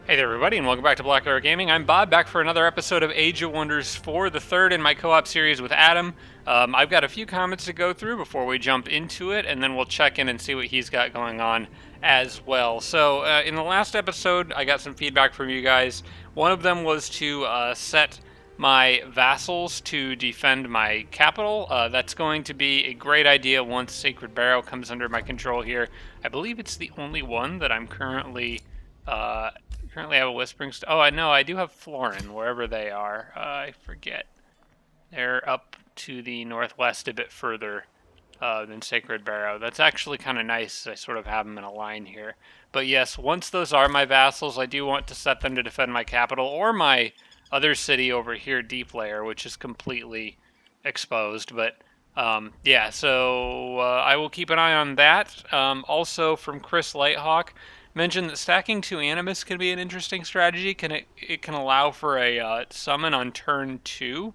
Hey there, everybody, and welcome back to Black Arrow Gaming. I'm Bob, back for another episode of Age of Wonders 4, the third in my co-op series with Adam. I've got a few comments to go through before we jump into it, and then we'll check in and see what he's got going on as well. So, in the last episode, I got some feedback from you guys. One of them was to set my vassals to defend my capital. That's going to be a great idea once Sacred Barrow comes under my control here. I believe it's the only one that I'm uh, currently have a Whispering Oh, I know. I do have Florin, wherever they are. I forget. They're up to the northwest a bit further than Sacred Barrow. That's actually kind of nice. I sort of have them in a line here. But yes, once those are my vassals, I do want to set them to defend my capital or my other city over here, Deep Layer, which is completely exposed. But yeah, so I will keep an eye on that. Also, from Chris Lighthawk, mentioned that stacking two Animus can be an interesting strategy. It can allow for a summon on turn 2,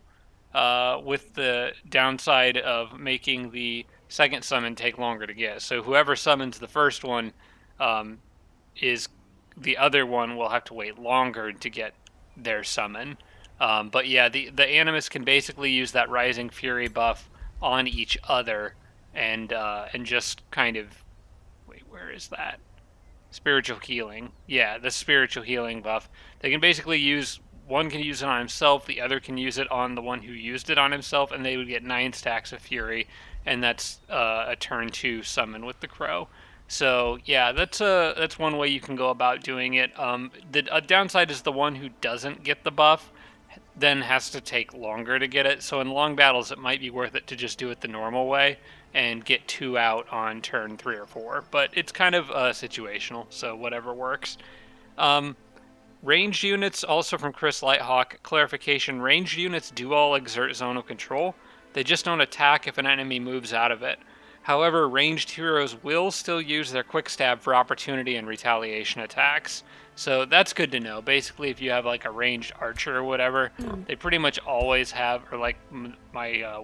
with the downside of making the second summon take longer to get. So whoever summons the first one, um, is the other one will have to wait longer to get their summon. But yeah, the Animus can basically use that Rising Fury buff on each other, and just kind of wait. Where is that? Spiritual healing. Yeah, the spiritual healing buff. They can basically use one can use it on himself, the other can use it on the one who used it on himself, and they would get 9 stacks of fury, and that's a turn 2 summon with the crow. So yeah, that's one way you can go about doing it. The downside is the one who doesn't get the buff then has to take longer to get it. So in long battles, it might be worth it to just do it the normal way and get 2 out on turn 3 or 4. But it's kind of situational, so whatever works. Um, Ranged units, also from Chris Lighthawk. Clarification: ranged units do all exert zone of control. They just don't attack if an enemy moves out of it. However, ranged heroes will still use their quick stab for opportunity and retaliation attacks. So that's good to know. Basically, if you have like a ranged archer or whatever, they pretty much always have, or like my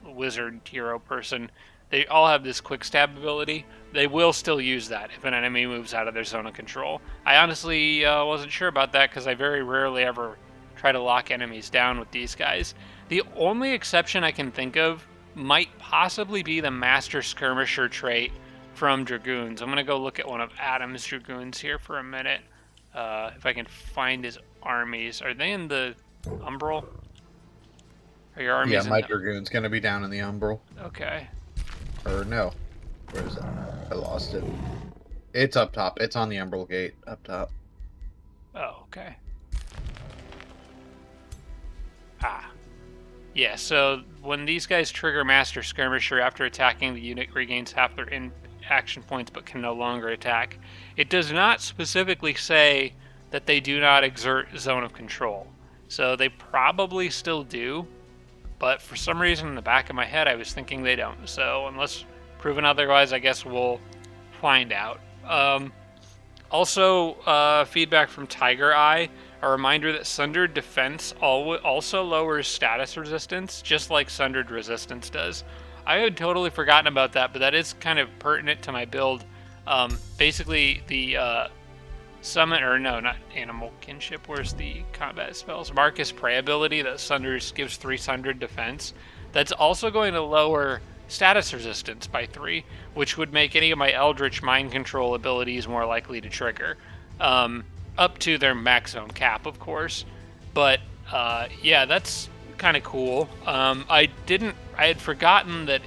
wizard hero person, they all have this quick stab ability. They will still use that if an enemy moves out of their zone of control. I honestly wasn't sure about that because I very rarely ever try to lock enemies down with these guys. The only exception I can think of might possibly be the Master Skirmisher trait from Dragoons. I'm going to go look at one of Adam's Dragoons here for a minute. If I can find his armies. Are they in the Umbral? Are your Yeah, armies in my the... Dragoon's gonna be down in the Umbral. Okay. Or no. Where is it? I lost it. It's up top. It's on the Umbral gate up top. Oh, okay. Ah. Yeah, so when these guys trigger Master Skirmisher after attacking, the unit regains half their action points but can no longer attack. It does not specifically say that they do not exert zone of control. So they probably still do, but for some reason in the back of my head I was thinking they don't. So unless proven otherwise, I guess we'll find out. Also, feedback from Tiger Eye. A reminder that Sundered Defense also lowers status resistance, just like Sundered Resistance does. I had totally forgotten about that, but that is kind of pertinent to my build. Basically, the summon, or no, not Animal Kinship, where's the combat spells? Marcus Prey ability that Sunders gives 3 Sundered Defense. That's also going to lower status resistance by 3, which would make any of my Eldritch Mind Control abilities more likely to trigger. Up to their maximum cap, of course. But yeah, that's kind of cool. I had forgotten that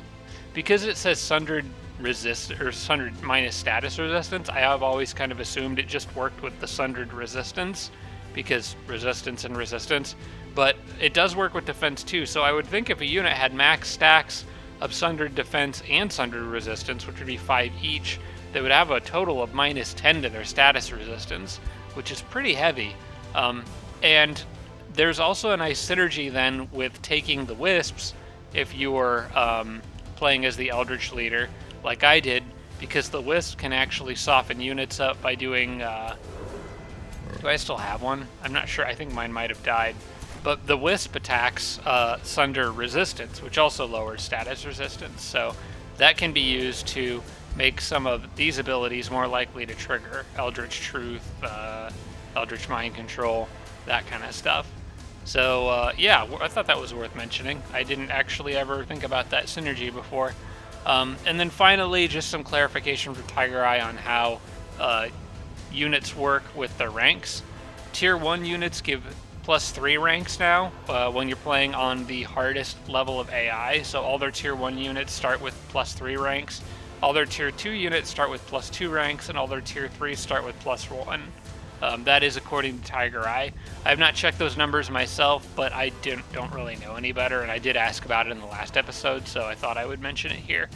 because it says Sundered resist or Sundered minus status resistance. I have always kind of assumed it just worked with the Sundered resistance because resistance and resistance. But it does work with defense too. So I would think if a unit had max stacks of Sundered defense and Sundered resistance, which would be 5 each, they would have a total of minus 10 to their status resistance, which is pretty heavy. And there's also a nice synergy then with taking the Wisps if you're playing as the Eldritch leader, like I did, because the Wisp can actually soften units up by doing... do I still have one? I'm not sure. I think mine might have died. But the Wisp attacks Sunder Resistance, which also lowers status resistance. So that can be used to make some of these abilities more likely to trigger. Eldritch Truth, Eldritch Mind Control, that kind of stuff. So yeah, I thought that was worth mentioning. I didn't actually ever think about that synergy before. And then finally, just some clarification for Tiger Eye on how units work with their ranks. Tier 1 units give +3 ranks now when you're playing on the hardest level of AI. So all their Tier 1 units start with +3 ranks. All their Tier 2 units start with +2 ranks, and all their Tier 3 start with +1. That is according to Tiger Eye. I have not checked those numbers myself, but I don't really know any better, and I did ask about it in the last episode, so I thought I would mention it here.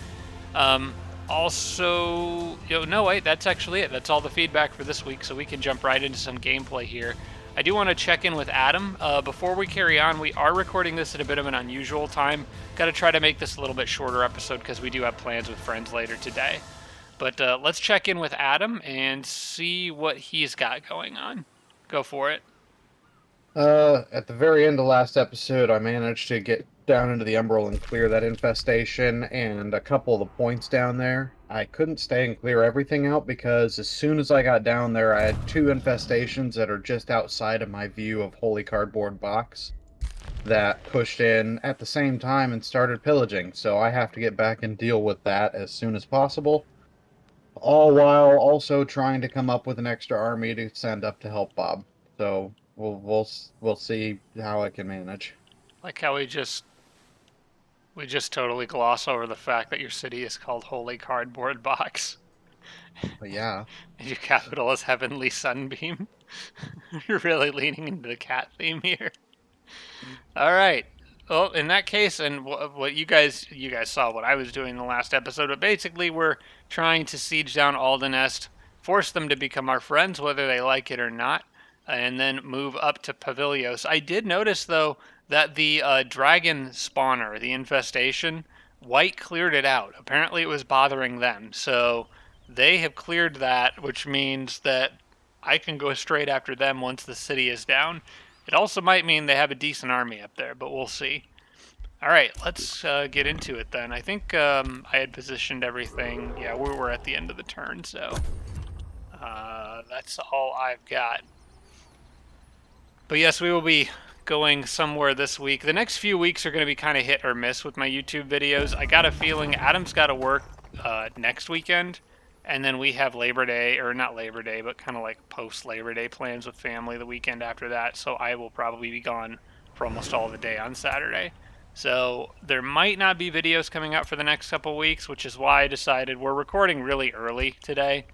Also, no, wait, that's actually it. That's all the feedback for this week, so we can jump right into some gameplay here. I do want to check in with Adam. Before we carry on, we are recording this at a bit of an unusual time. Got to try to make this a little bit shorter episode because we do have plans with friends later today. But let's check in with Adam and see what he's got going on. Go for it. At the very end of last episode, I managed to get down into the Umbral and clear that infestation and a couple of the points down there. I couldn't stay and clear everything out because as soon as I got down there, I had 2 infestations that are just outside of my view of Holy Cardboard Box that pushed in at the same time and started pillaging, so I have to get back and deal with that as soon as possible. All while also trying to come up with an extra army to send up to help Bob. So we'll see how I can manage. Like how we just totally gloss over the fact that your city is called Holy Cardboard Box. But yeah, And your capital is Heavenly Sunbeam. You're really leaning into the cat theme here. All right. Well, in that case, and what you guys saw what I was doing in the last episode, but basically we're trying to siege down Auldnest, force them to become our friends, whether they like it or not, and then move up to Pavilios. I did notice though that the dragon spawner, the infestation, White cleared it out. Apparently, it was bothering them, so they have cleared that, which means that I can go straight after them once the city is down. It also might mean they have a decent army up there, but we'll see. All right, let's get into it then. I think I had positioned everything. Yeah, we were at the end of the turn, so that's all I've got. But yes, we will be going somewhere this week. The next few weeks are going to be kind of hit or miss with my YouTube videos. I got a feeling Adam's got to work next weekend, and then we have Labor Day, or not Labor Day, but kind of like post-Labor Day plans with family the weekend after that, so I will probably be gone for almost all the day on Saturday. So there might not be videos coming out for the next couple weeks, which is why I decided we're recording really early today,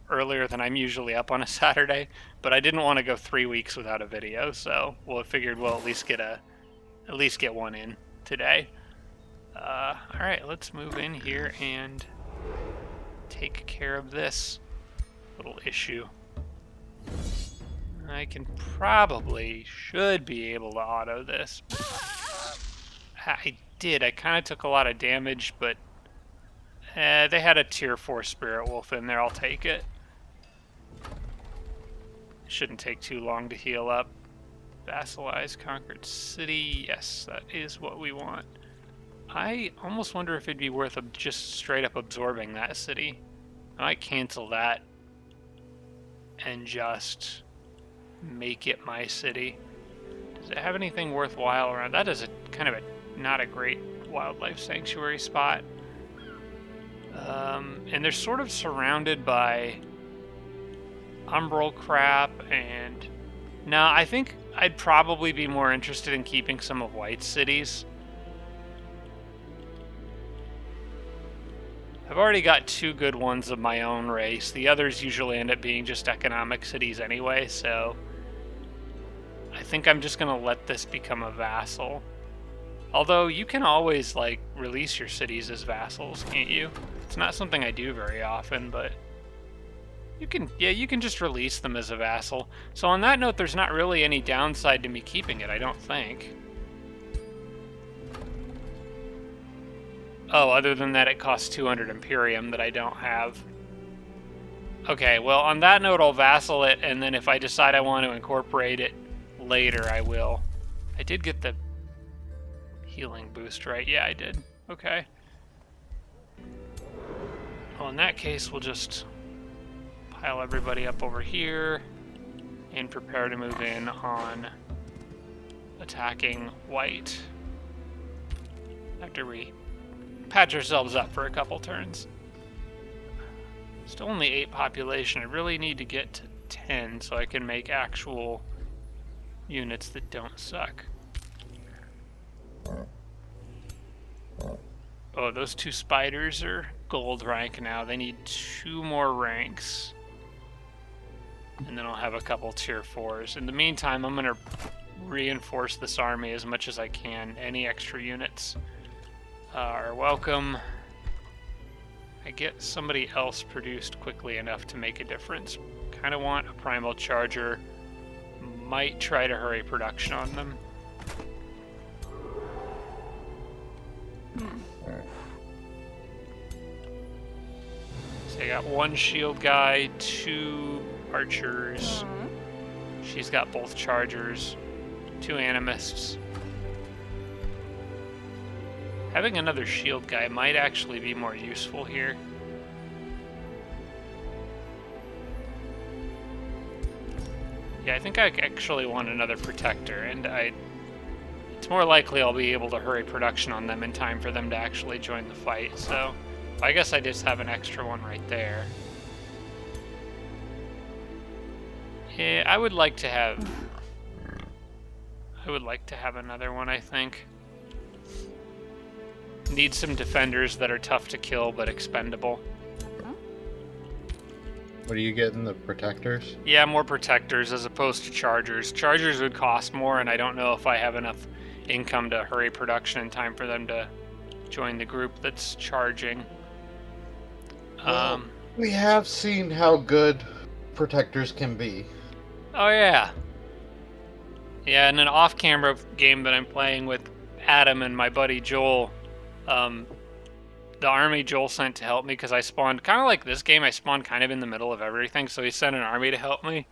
earlier than I'm usually up on a Saturday, but I didn't want to go 3 weeks without a video, so I figured we'll at least get one in today. All right, let's move in here and take care of this little issue. I should be able to auto this. I did. I kind of took a lot of damage, but they had a tier 4 Spirit Wolf in there. I'll take it. Shouldn't take too long to heal up. Vassalize Conquered City. Yes, that is what we want. I almost wonder if it'd be worth just straight up absorbing that city. I might cancel that and just make it my city. Does it have anything worthwhile around? That is kind of not a great wildlife sanctuary spot. And they're sort of surrounded by umbral crap, and no, I think I'd probably be more interested in keeping some of White's cities. I've already got 2 good ones of my own race. The others usually end up being just economic cities anyway, so I think I'm just going to let this become a vassal. Although you can always, like, release your cities as vassals, can't you? It's not something I do very often, but you can just release them as a vassal. So on that note, there's not really any downside to me keeping it, I don't think. Oh, other than that it costs 200 Imperium that I don't have. Okay, well, on that note, I'll vassal it, and then if I decide I want to incorporate it later, I will. I did get the healing boost, right? Yeah, I did. Okay. Well, in that case, we'll just pile everybody up over here. and prepare to move in on attacking white after we patch ourselves up for a couple turns. Still only 8 population. I really need to get to 10 so I can make actual units that don't suck. Oh, those 2 spiders are gold rank now. They need 2 more ranks. And then I'll have a couple tier 4s. In the meantime, I'm going to reinforce this army as much as I can. Any extra units are welcome. I get somebody else produced quickly enough to make a difference. Kind of want a primal charger. Might try to hurry production on them. So I got 1 shield guy, 2 archers. She's got both chargers, 2 animists. Having another shield guy might actually be more useful here. Yeah, I think I actually want another protector, and it's more likely I'll be able to hurry production on them in time for them to actually join the fight, so I guess I just have an extra one right there. Yeah, I would like to have another one, I think. Need some defenders that are tough to kill but expendable. What are you getting, the protectors? Yeah, more protectors as opposed to chargers. Chargers would cost more, and I don't know if I have enough income to hurry production in time for them to join the group that's charging. We have seen how good protectors can be. Oh yeah. Yeah, in an off-camera game that I'm playing with Adam and my buddy Joel, the army Joel sent to help me, because I spawned, kind of like this game, I spawned kind of in the middle of everything, so he sent an army to help me,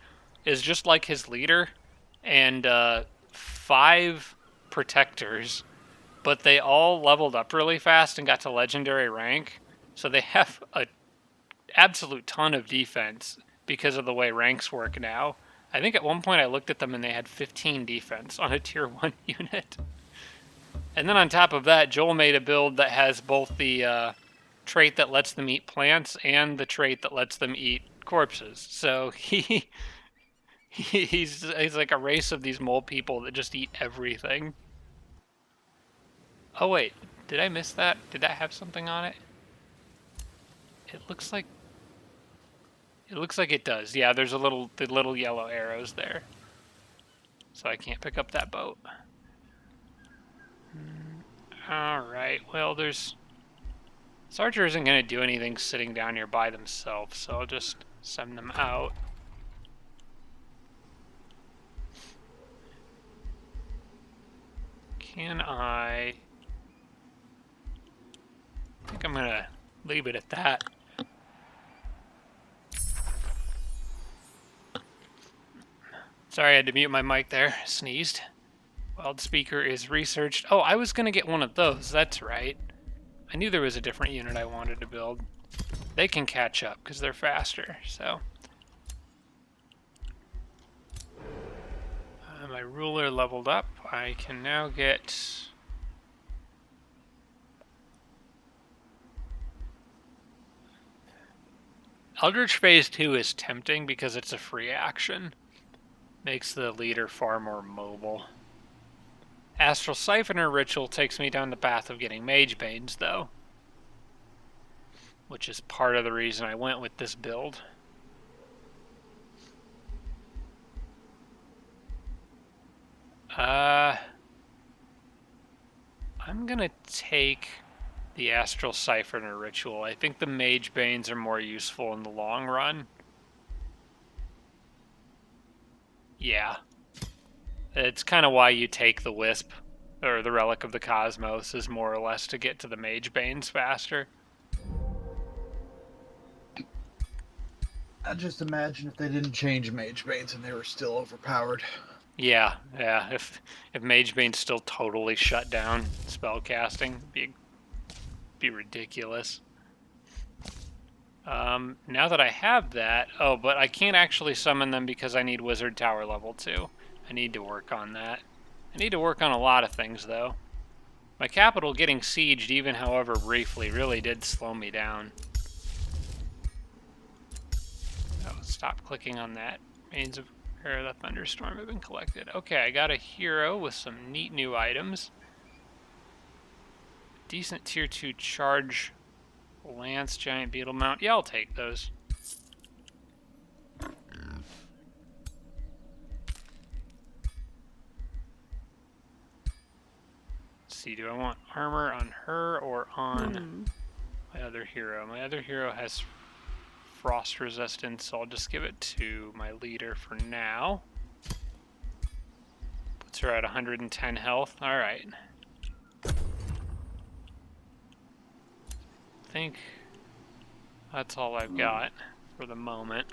is just like his leader, and 5 protectors, but they all leveled up really fast and got to legendary rank, so they have a absolute ton of defense because of the way ranks work now. I think at one point I looked at them and they had 15 defense on a tier 1 unit. And then on top of that, Joel made a build that has both the trait that lets them eat plants and the trait that lets them eat corpses. So he's like a race of these mole people that just eat everything. Oh wait, did I miss that? Did that have something on it? It looks like it does. Yeah, there's the little yellow arrows there. So I can't pick up that boat. Alright, well, this archer isn't going to do anything sitting down here by themselves, so I'll just send them out. I think I'm going to leave it at that. Sorry, I had to mute my mic there. Sneezed. Wild speaker is researched. Oh, I was going to get one of those. That's right. I knew there was a different unit I wanted to build. They can catch up because they're faster, so. My ruler leveled up. I can now get... Eldritch Phase 2 is tempting because it's a free action. Makes the leader far more mobile. Astral Siphoner Ritual takes me down the path of getting Mage Banes, though. Which is part of the reason I went with this build. I'm gonna take the Astral Siphoner Ritual. I think the Mage Banes are more useful in the long run. Yeah. It's kind of why you take the Wisp, or the Relic of the Cosmos, is more or less to get to the Mage Banes faster. I just imagine if they didn't change Mage Banes and they were still overpowered. Yeah. If Mage Banes still totally shut down spell casting, it'd be ridiculous. Now that I have that... Oh, but I can't actually summon them because I need Wizard Tower level 2. I need to work on that. I need to work on a lot of things, though. My capital getting sieged, even however briefly, really did slow me down. Oh, stop clicking on that. Remains of the thunderstorm have been collected. Okay, I got a hero with some neat new items. Decent tier 2 charge lance, giant beetle mount. Yeah, I'll take those. Let's see, do I want armor on her or on my other hero? My other hero has frost resistance, so I'll just give it to my leader for now. Puts her at 110 health. Alright. I think that's all I've got for the moment.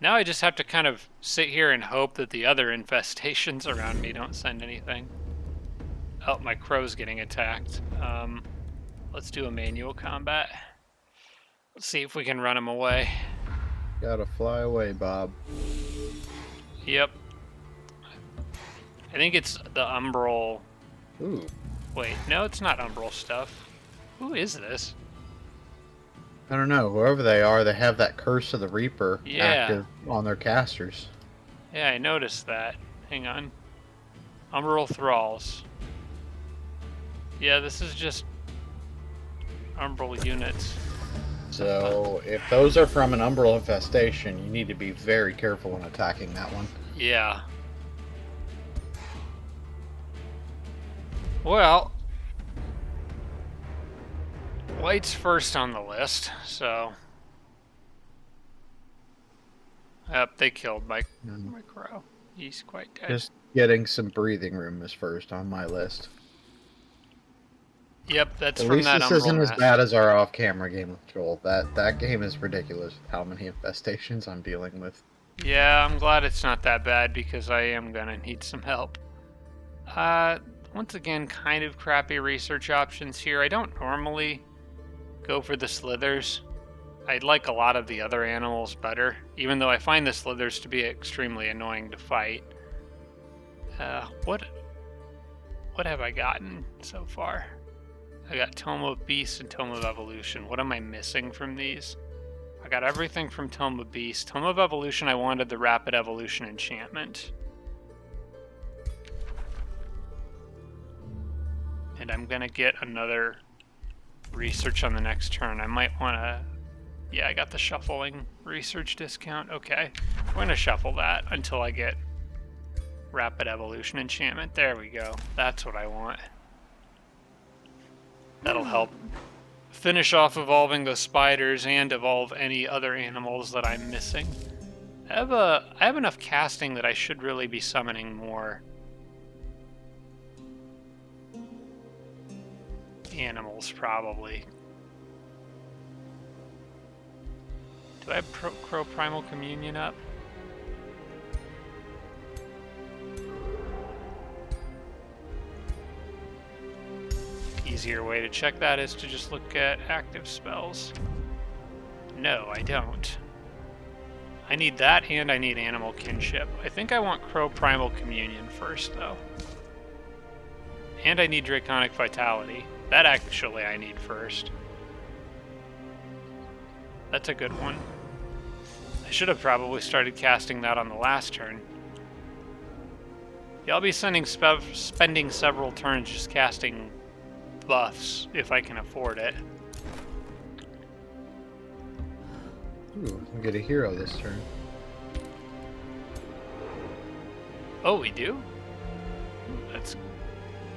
Now I just have to kind of sit here and hope that the other infestations around me don't send anything. Oh, my crow's getting attacked. Let's do a manual combat. Let's see if we can run him away. Gotta fly away, Bob. Yep. I think it's the umbral... Ooh. Wait, no, it's not umbral stuff. Who is this? I don't know. Whoever they are, they have that Curse of the Reaper active on their casters. Yeah, I noticed that. Hang on. Umbral Thralls. Yeah, this is just umbral units. So, if those are from an umbral infestation, you need to be very careful when attacking that one. Yeah. Well, White's first on the list, so... Yep, they killed my crow. He's quite dead. Just getting some breathing room is first on my list. Yep, that's At from least that this umbral isn't as nest. bad as our off-camera game with Joel. That game is ridiculous with how many infestations I'm dealing with. Yeah, I'm glad it's not that bad because I am gonna need some help. Once again, kind of crappy research options here. I don't normally go for the slithers. I like a lot of the other animals better, even though I find the slithers to be extremely annoying to fight. What have I gotten so far? I got Tome of Beast and Tome of Evolution. What am I missing from these? I got everything from Tome of Beast. Tome of Evolution, I wanted the Rapid Evolution enchantment. And I'm gonna get another research on the next turn. I might wanna... Yeah, I got the shuffling research discount. Okay, I'm gonna shuffle that until I get Rapid Evolution enchantment. There we go. That's what I want. That'll help finish off evolving the spiders and evolve any other animals that I'm missing. I have enough casting that I should really be summoning more animals, probably. Do I have Crow Primal Communion up? Easier way to check that is to just look at active spells. No, I don't. I need that and I need Animal Kinship. I think I want Crow Primal Communion first, though. And I need Draconic Vitality. That actually I need first. That's a good one. I should have probably started casting that on the last turn. Yeah, I'll be spending several turns just casting buffs, if I can afford it. Ooh, we get a hero this turn. Oh, we do? That's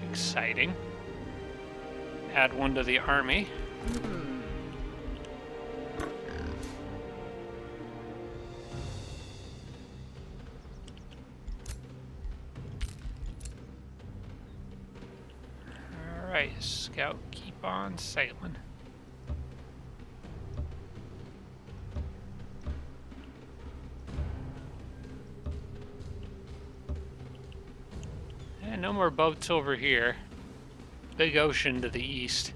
exciting. Add one to the army. Alright, Scout, keep on sailing. And no more boats over here. Big ocean to the east.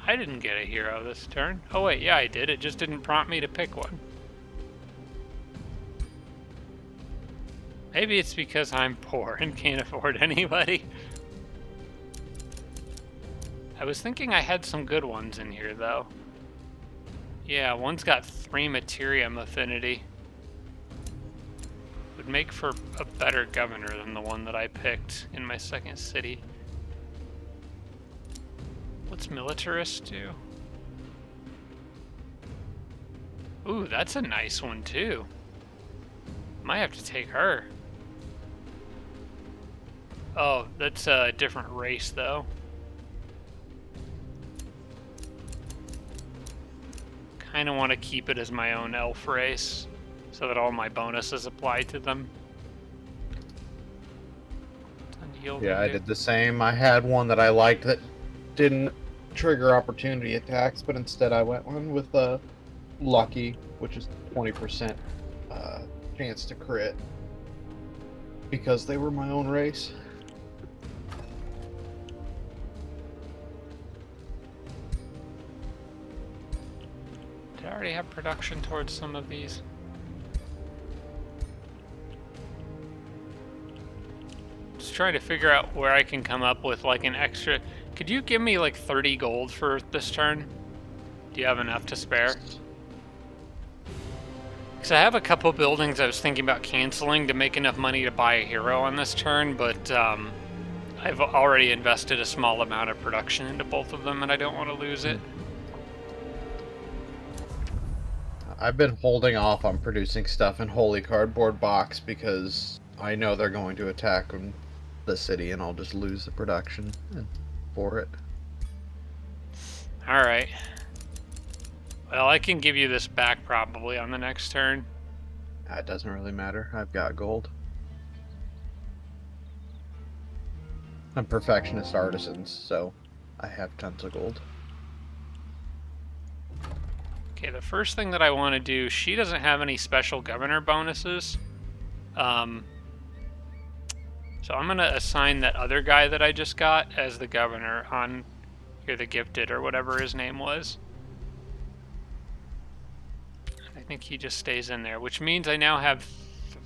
I didn't get a hero this turn. Oh wait, yeah I did. It just didn't prompt me to pick one. Maybe it's because I'm poor and can't afford anybody. I was thinking I had some good ones in here, though. Yeah, one's got 3 Materium affinity. Would make for a better governor than the one that I picked in my second city. What's Militarist do? Ooh, that's a nice one, too. Might have to take her. Oh, that's a different race, though. Kind of want to keep it as my own elf race, so that all my bonuses apply to them. Yeah, I did the same. I had one that I liked that didn't trigger opportunity attacks, but instead I went one with Lucky, which is 20% chance to crit, because they were my own race. Did I already have production towards some of these? Just trying to figure out where I can come up with like an extra. Could you give me like 30 gold for this turn? Do you have enough to spare? Because I have a couple buildings I was thinking about canceling to make enough money to buy a hero on this turn, but I've already invested a small amount of production into both of them and I don't want to lose it. I've been holding off on producing stuff in Holy Cardboard Box because I know they're going to attack the city and I'll just lose the production for it. Alright. Well, I can give you this back probably on the next turn. That doesn't really matter. I've got gold. I'm Perfectionist Artisans, so I have tons of gold. Okay, the first thing that I want to do, she doesn't have any special governor bonuses. So I'm going to assign that other guy that I just got as the governor on here, the Gifted, or whatever his name was. I think he just stays in there, which means I now have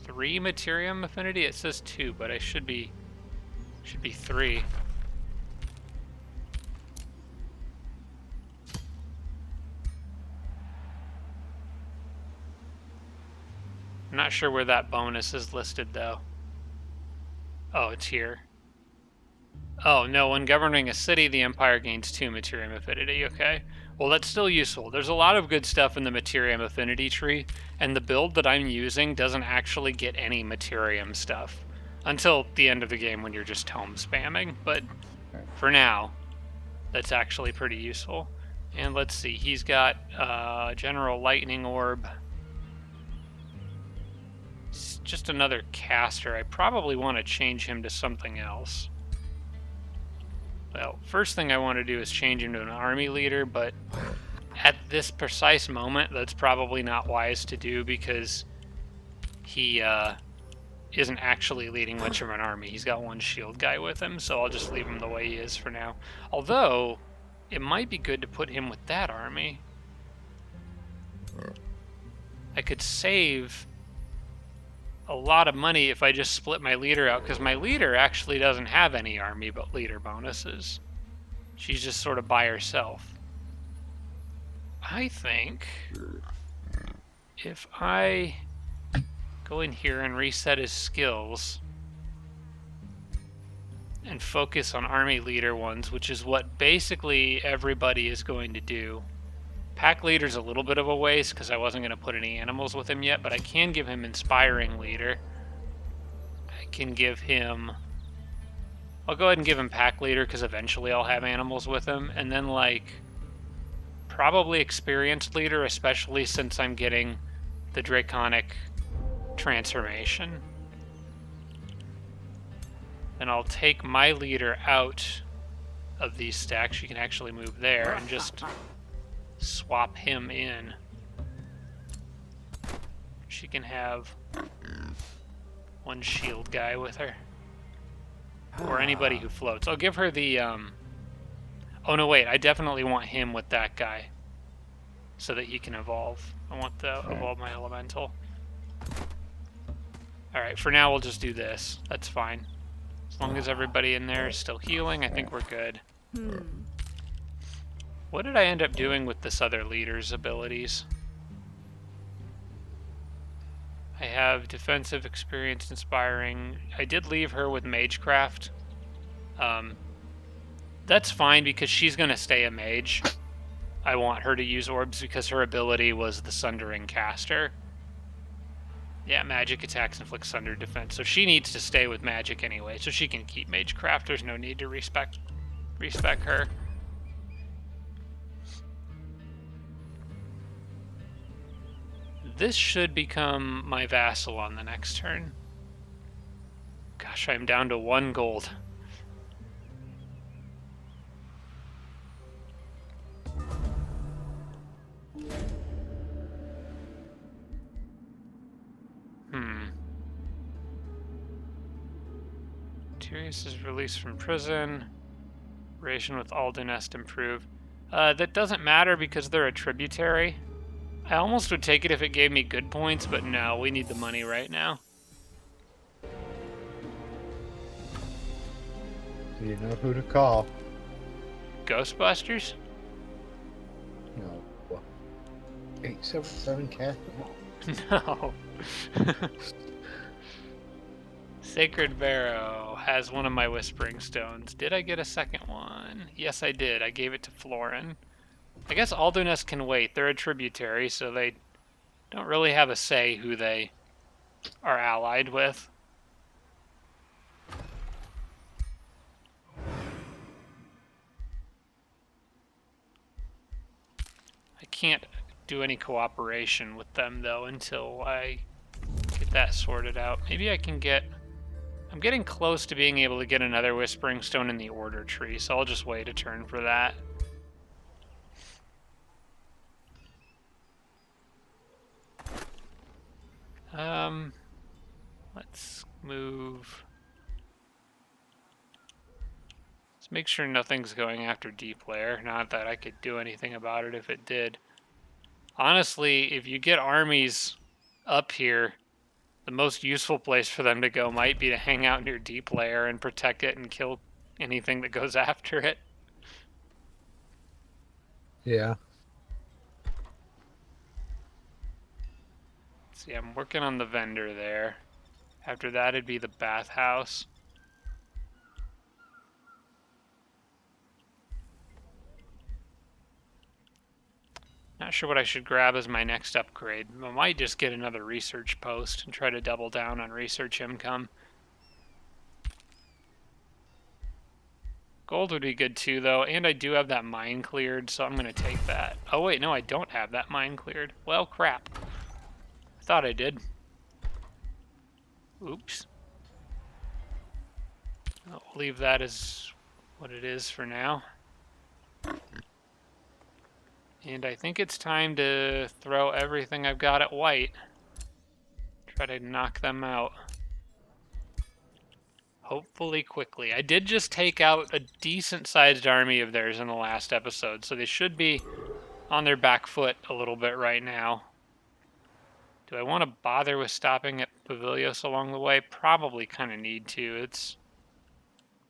3 Materium affinity. It says 2, but I should be 3. I'm not sure where that bonus is listed, though. Oh, it's here. Oh, no, when governing a city, the Empire gains 2 Materium affinity, okay. Well, that's still useful. There's a lot of good stuff in the Materium affinity tree, and the build that I'm using doesn't actually get any Materium stuff until the end of the game when you're just tome spamming, but for now, that's actually pretty useful. And let's see, he's got General Lightning Orb. It's just another caster. I probably want to change him to something else. Well, first thing I want to do is change him to an army leader, but at this precise moment, that's probably not wise to do because he isn't actually leading much of an army. He's got one shield guy with him, so I'll just leave him the way he is for now. Although, it might be good to put him with that army. I could save a lot of money if I just split my leader out, because my leader actually doesn't have any army but leader bonuses. She's just sort of by herself. I think if I go in here and reset his skills and focus on army leader ones, which is what basically everybody is going to do. Pack leader's a little bit of a waste because I wasn't going to put any animals with him yet, but I can give him inspiring leader. I can give him... I'll go ahead and give him pack leader because eventually I'll have animals with him. And then like probably experienced leader, especially since I'm getting the draconic transformation. Then I'll take my leader out of these stacks. You can actually move there and just swap him in. She can have one shield guy with her. Or anybody who floats. I'll give her the, oh Oh no, wait, I definitely want him with that guy so that he can evolve. I want to evolve my elemental. Alright, for now we'll just do this. That's fine. As long as everybody in there is still healing, I think we're good. What did I end up doing with this other leader's abilities? I have defensive, experience, inspiring. I did leave her with magecraft. That's fine because she's going to stay a mage. I want her to use orbs because her ability was the Sundering Caster. Yeah, magic attacks inflict sunder defense. So she needs to stay with magic anyway, so she can keep magecraft. There's no need to respec her. This should become my vassal on the next turn. Gosh, I'm down to 1 gold. Tyrius is released from prison. Ration with Auldnest improved. That doesn't matter because they're a tributary. I almost would take it if it gave me good points, but no, we need the money right now. You know who to call. Ghostbusters? No. 877 cat? No. Sacred Barrow has one of my Whispering Stones. Did I get a second one? Yes, I did. I gave it to Florin. I guess Auldnest can wait. They're a tributary, so they don't really have a say who they are allied with. I can't do any cooperation with them, though, until I get that sorted out. Maybe I can get... I'm getting close to being able to get another Whispering Stone in the Order tree, so I'll just wait a turn for that. Let's move... Let's make sure nothing's going after Deep Lair. Not that I could do anything about it if it did. Honestly, if you get armies up here, the most useful place for them to go might be to hang out near Deep Lair and protect it and kill anything that goes after it. Yeah. See, I'm working on the vendor there. After that, it'd be the bathhouse. Not sure what I should grab as my next upgrade. I might just get another research post and try to double down on research income. Gold would be good too, though, and I do have that mine cleared, so I'm going to take that. Oh, wait, no, I don't have that mine cleared. Well, crap. I thought I did. Oops. I'll leave that as what it is for now. And I think it's time to throw everything I've got at white. Try to knock them out. Hopefully quickly. I did just take out a decent-sized army of theirs in the last episode, so they should be on their back foot a little bit right now. Do I want to bother with stopping at Pavilios along the way? Probably kind of need to. It's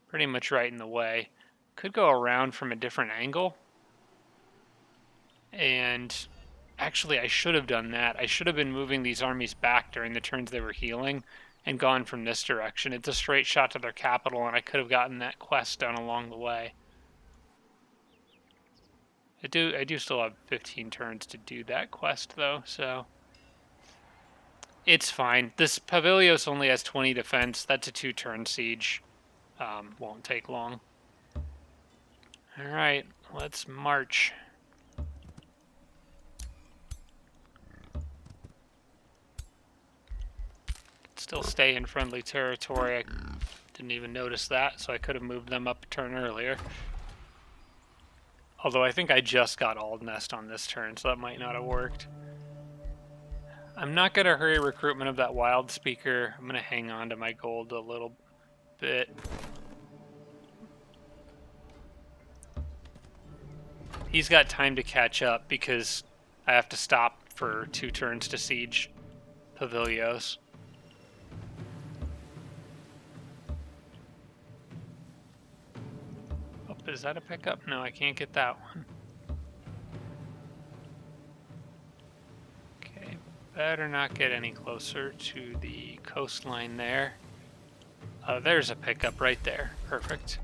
pretty much right in the way. Could go around from a different angle. And actually, I should have done that. I should have been moving these armies back during the turns they were healing and gone from this direction. It's a straight shot to their capital, and I could have gotten that quest done along the way. I do still have 15 turns to do that quest, though, so... It's fine. This Pavilios only has 20 defense. That's a 2-turn siege. Won't take long. Alright, let's march. Still stay in friendly territory. I didn't even notice that, so I could have moved them up a turn earlier. Although I think I just got Auldnest on this turn, so that might not have worked. I'm not going to hurry recruitment of that wild speaker. I'm going to hang on to my gold a little bit. He's got time to catch up because I have to stop for 2 turns to siege Pavilios. Oh, is that a pickup? No, I can't get that one. Okay, better not get any closer to the coastline there. There's a pickup right there. Perfect.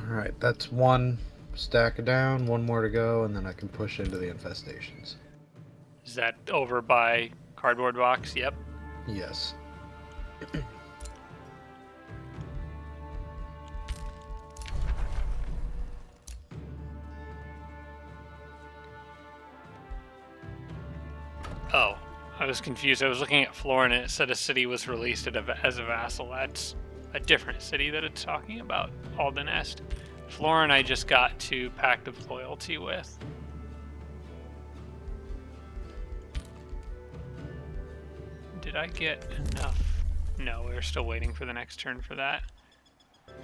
Alright, that's one stack down, one more to go, and then I can push into the infestations. Is that over by cardboard box? Yep. Yes. Oh, I was confused. I was looking at Florin and it said a city was released as a vassal. That's a different city that it's talking about. Auldnest. Florin I just got to Pact of Loyalty with. Did I get enough? No, we're still waiting for the next turn for that.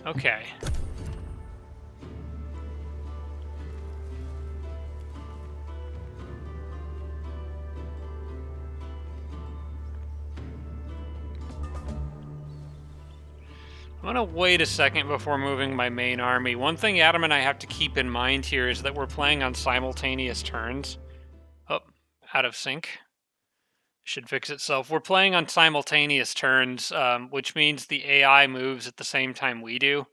Okay. I'm going to wait a second before moving my main army. One thing Adam and I have to keep in mind here is that we're playing on simultaneous turns. Oh, out of sync. Should fix itself. We're playing on simultaneous turns, which means the AI moves at the same time we do.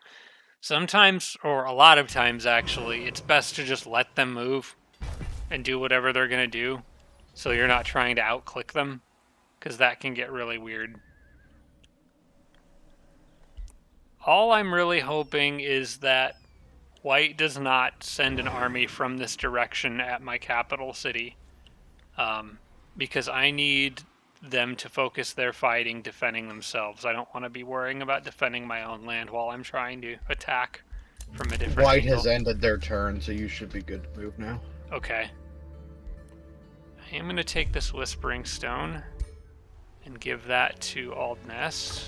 Sometimes, or a lot of times actually, it's best to just let them move and do whatever they're going to do, so you're not trying to outclick them, because that can get really weird. All I'm really hoping is that White does not send an army from this direction at my capital city, because I need them to focus their fighting defending themselves. I don't want to be worrying about defending my own land while I'm trying to attack from a different White angle. has ended their turn, so you should be good to move now. Okay. I am going to take this Whispering Stone and give that to Auldnest.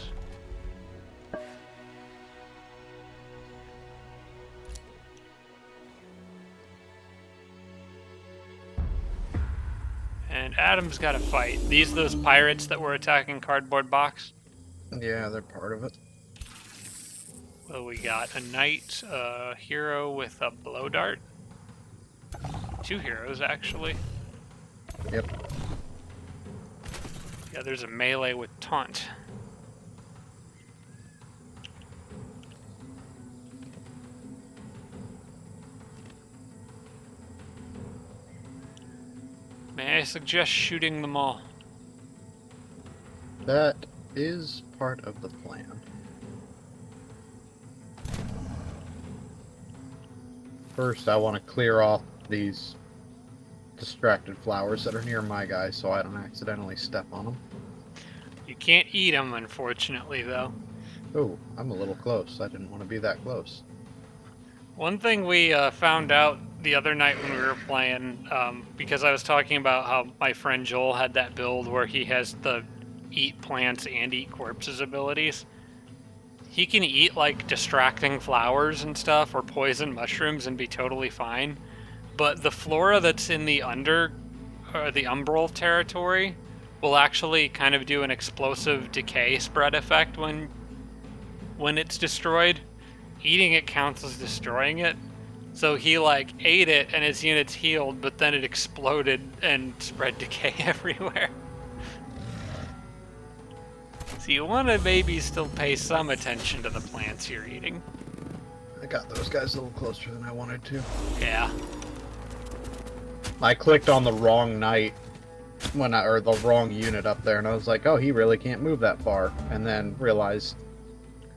And Adam's got to fight. These those pirates that were attacking Cardboard Box? Yeah, they're part of it. Well, we got a knight, a hero with a blow dart. 2 heroes, actually. Yep. Yeah, there's a melee with taunt. May I suggest shooting them all? That is part of the plan. First, I want to clear off these distracted flowers that are near my guy so I don't accidentally step on them. You can't eat them, unfortunately, though. Oh, I'm a little close. I didn't want to be that close. One thing we found out the other night when we were playing, because I was talking about how my friend Joel had that build where he has the eat plants and eat corpses abilities. He can eat like distracting flowers and stuff or poison mushrooms and be totally fine. But the flora that's in the the umbral territory will actually kind of do an explosive decay spread effect when it's destroyed. Eating it counts as destroying it. So he like ate it and his units healed, but then it exploded and spread decay everywhere. So you want to maybe still pay some attention to the plants you're eating. I got those guys a little closer than I wanted to. Yeah. I clicked on the wrong knight or the wrong unit up there, and I was like, oh, he really can't move that far. And then realized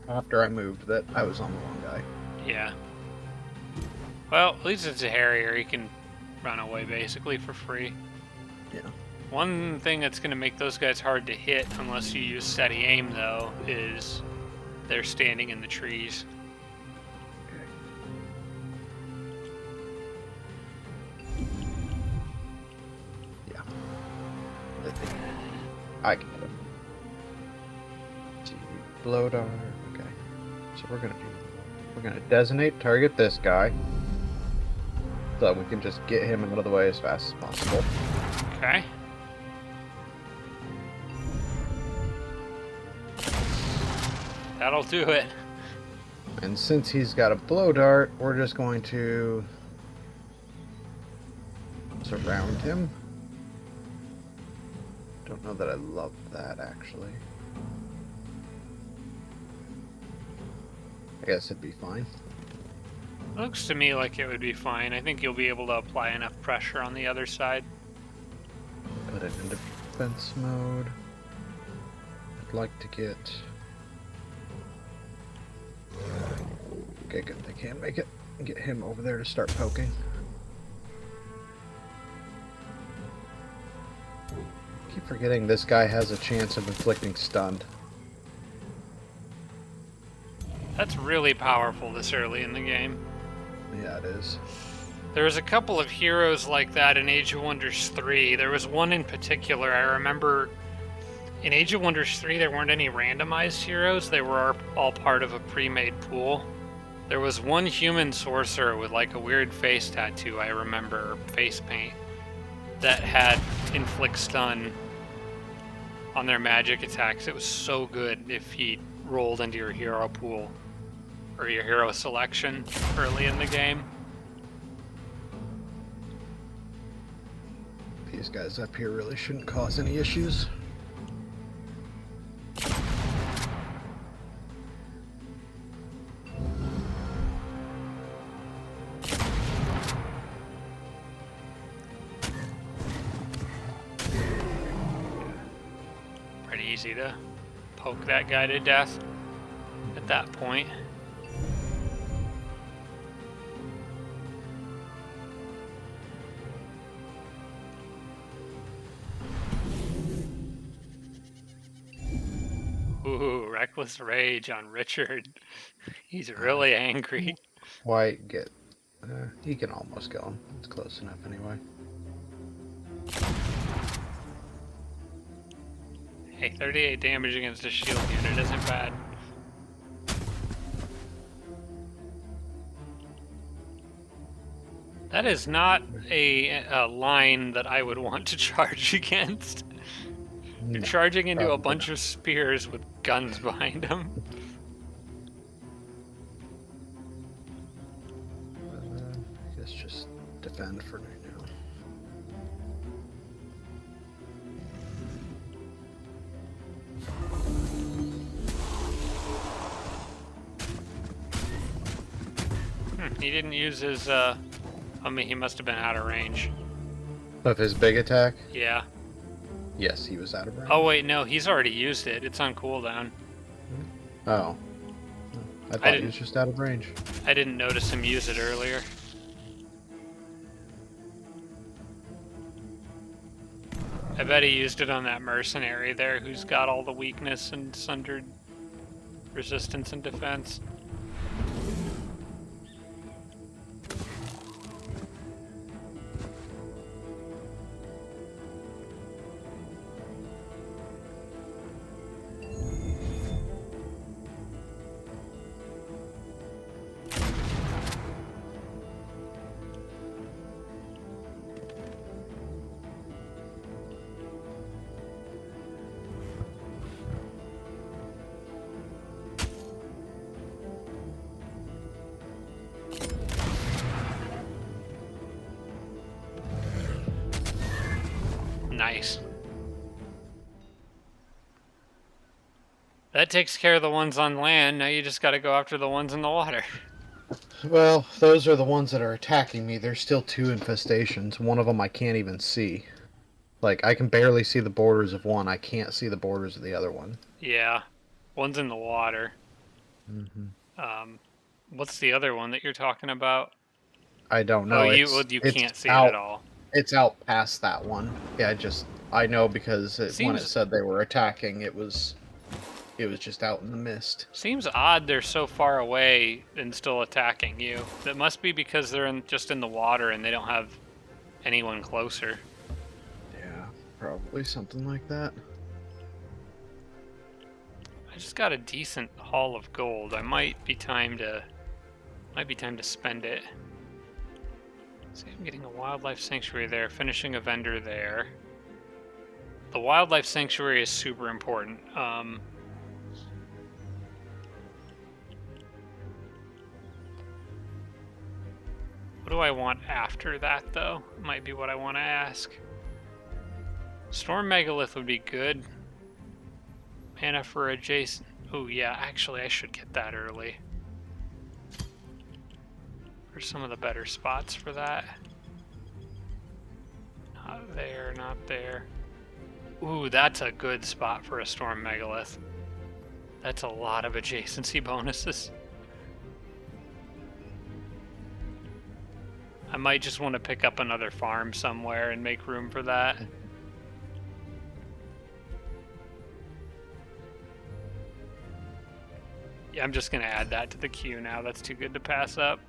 after I moved that I was on the wrong guy. Yeah. Well, at least it's a Harrier. He can run away basically for free. Yeah. One thing that's going to make those guys hard to hit unless you use steady aim, though, is they're standing in the trees. Yeah. I get it. Blow dart. Okay. So we're gonna designate target this guy. so we can just get him out of the way as fast as possible. Okay. That'll do it. And since he's got a blow dart, we're just going to surround him. Don't know that I love that, actually. I guess it'd be fine. Looks to me like it would be fine. I think you'll be able to apply enough pressure on the other side. Put it in defense mode. I'd like to get... Okay, good. They can't make it. Get him over there to start poking. Keep forgetting this guy has a chance of inflicting stun. That's really powerful this early in the game. Yeah, it is. There was a couple of heroes like that in Age of Wonders 3. There was one in particular I remember. In Age of Wonders 3, there weren't any randomized heroes. They were all part of a pre-made pool. There was one human sorcerer with like a weird face tattoo, I remember, or face paint, that had inflict stun on their magic attacks. It was so good if he rolled into your hero pool or your hero selection early in the game. These guys up here really shouldn't cause any issues. Pretty easy to poke that guy to death at that point. Ooh, reckless rage on Richard. He's really angry. Quite get. He can almost kill him. It's close enough anyway. Hey, 38 damage against a shield unit isn't bad. That is not a line that I would want to charge against. You're No, charging into a probably bunch of spears with guns behind them. I guess just defend for right now. He didn't use his, I mean, he must have been out of range. Of his big attack? Yeah. Yes, he was out of range. Oh, wait, no, he's already used it. It's on cooldown. Oh. I thought he was just out of range. I didn't notice him use it earlier. I bet he used it on that mercenary there who's got all the weakness and sundered resistance and defense. Nice. That takes care of the ones on land. Now you just gotta go after the ones in the water. Well, those are the ones that are attacking me. There's still two infestations. One of them I can't even see. Like, I can barely see the borders of one. I can't see the borders of the other one. Yeah. One's in the water. Mm-hmm. What's the other one that you're talking about? I don't know. Oh, you can't see it at all. It's out past that one. Yeah, I know because when it said they were attacking, it was just out in the mist. Seems odd they're so far away and still attacking you. That must be because they're just in the water and they don't have anyone closer. Yeah, probably something like that. I just got a decent haul of gold. Might be time to spend it. See, I'm getting a wildlife sanctuary there, finishing a vendor there. The wildlife sanctuary is super important. What do I want after that, though? Might be what I want to ask. Storm Megalith would be good. Mana for adjacent. Oh, yeah, actually, I should get that early. Where's some of the better spots for that? Not there, not there. Ooh, that's a good spot for a Storm Megalith. That's a lot of adjacency bonuses. I might just want to pick up another farm somewhere and make room for that. Yeah, I'm just going to add that to the queue now. That's too good to pass up.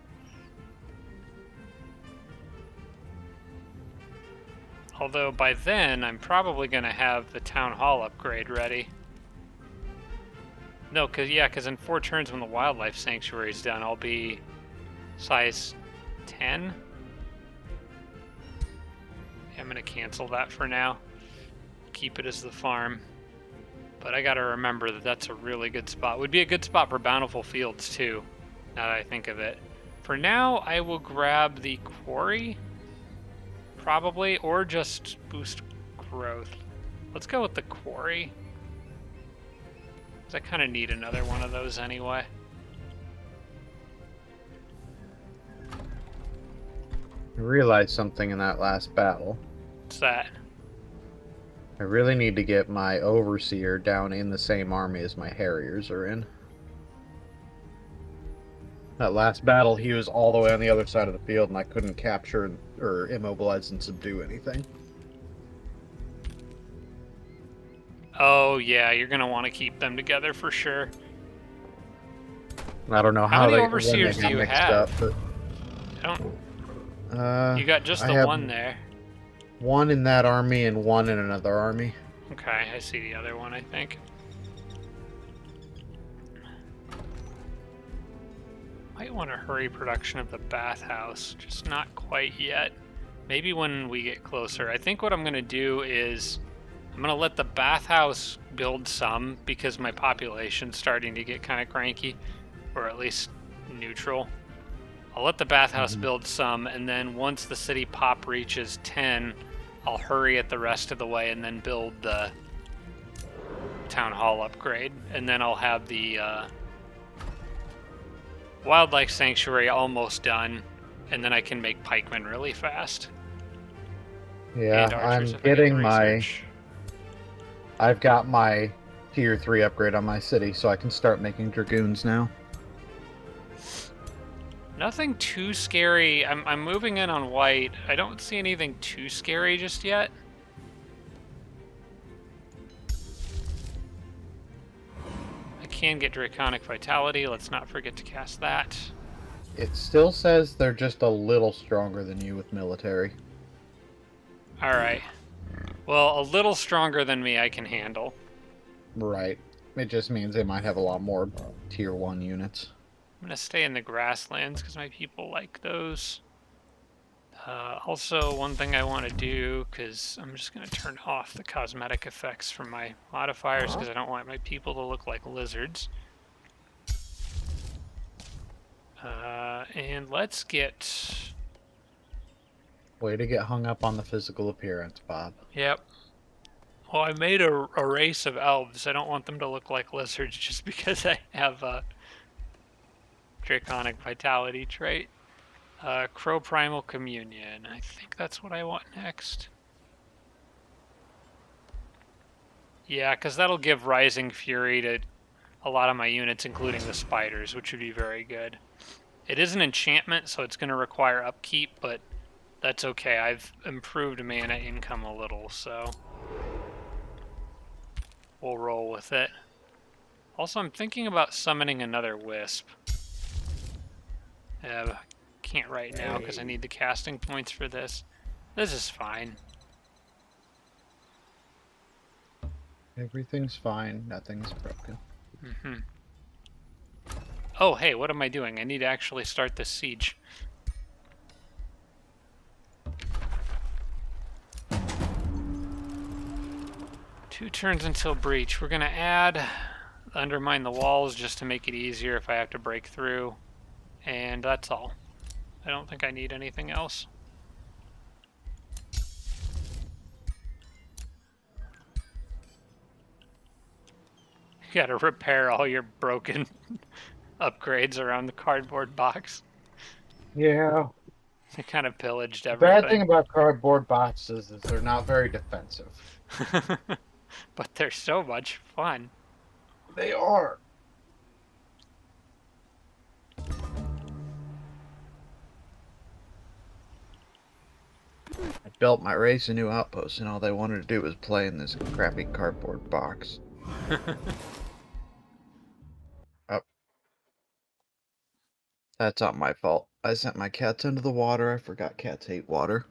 Although by then, I'm probably going to have the Town Hall upgrade ready. No, because in 4 turns when the Wildlife Sanctuary is done, I'll be size 10. Yeah, I'm going to cancel that for now. Keep it as the farm. But I got to remember that that's a really good spot. Would be a good spot for Bountiful Fields, too, now that I think of it. For now, I will grab the Quarry, probably, or just boost growth. Let's go with the Quarry, because I kind of need another one of those anyway. I realized something in that last battle. What's that? I really need to get my Overseer down in the same army as my Harriers are in. That last battle, he was all the way on the other side of the field, and I couldn't capture or immobilize and subdue anything. Oh, yeah, you're going to want to keep them together for sure. I don't know How many Overseers when do they you got mixed have? up, but You got just I the have one there. one in that army and one in another army. Okay, I see the other one, I think. Might want to hurry production of the bathhouse, just not quite yet. Maybe when we get closer. I think what I'm going to do is I'm going to let the bathhouse build some because my population's starting to get kind of cranky, or at least neutral. I'll let the bathhouse build some, and then once the city pop reaches 10, I'll hurry it the rest of the way and then build the town hall upgrade. And then I'll have the wildlife sanctuary almost done, and then I can make pikemen really fast. Yeah, I'm getting I've got my tier 3 upgrade on my city, so I can start making dragoons now. Nothing too scary. I'm moving in on white. I don't see anything too scary just yet. I can get Draconic Vitality. Let's not forget to cast that. It still says they're just a little stronger than you with military. Alright. Well, a little stronger than me I can handle. Right. It just means they might have a lot more tier 1 units. I'm going to stay in the grasslands because my people like those. Also, one thing I want to do, because I'm just going to turn off the cosmetic effects from my modifiers because I don't want my people to look like lizards. And let's get... Way to get hung up on the physical appearance, Bob. Yep. Well, I made a race of elves. I don't want them to look like lizards just because I have a Draconic Vitality trait. Crow Primal Communion. I think that's what I want next. Yeah, because that'll give Rising Fury to a lot of my units, including the spiders, which would be very good. It is an enchantment, so it's going to require upkeep, but that's okay. I've improved mana income a little, so we'll roll with it. Also, I'm thinking about summoning another Wisp. Can't right now because I need the casting points for this. This is fine. Everything's fine. Nothing's broken. Oh, hey, what am I doing? I need to actually start this siege. 2 turns until breach. We're going to add undermine the walls just to make it easier if I have to break through. And that's all. I don't think I need anything else. You gotta repair all your broken upgrades around the cardboard box. Yeah. They kind of pillaged The bad thing everything. about cardboard boxes is they're not very defensive. But they're so much fun. They are. I built my race a new outpost, and all they wanted to do was play in this crappy cardboard box. Oh, that's not my fault. I sent my cats into the water. I forgot cats hate water.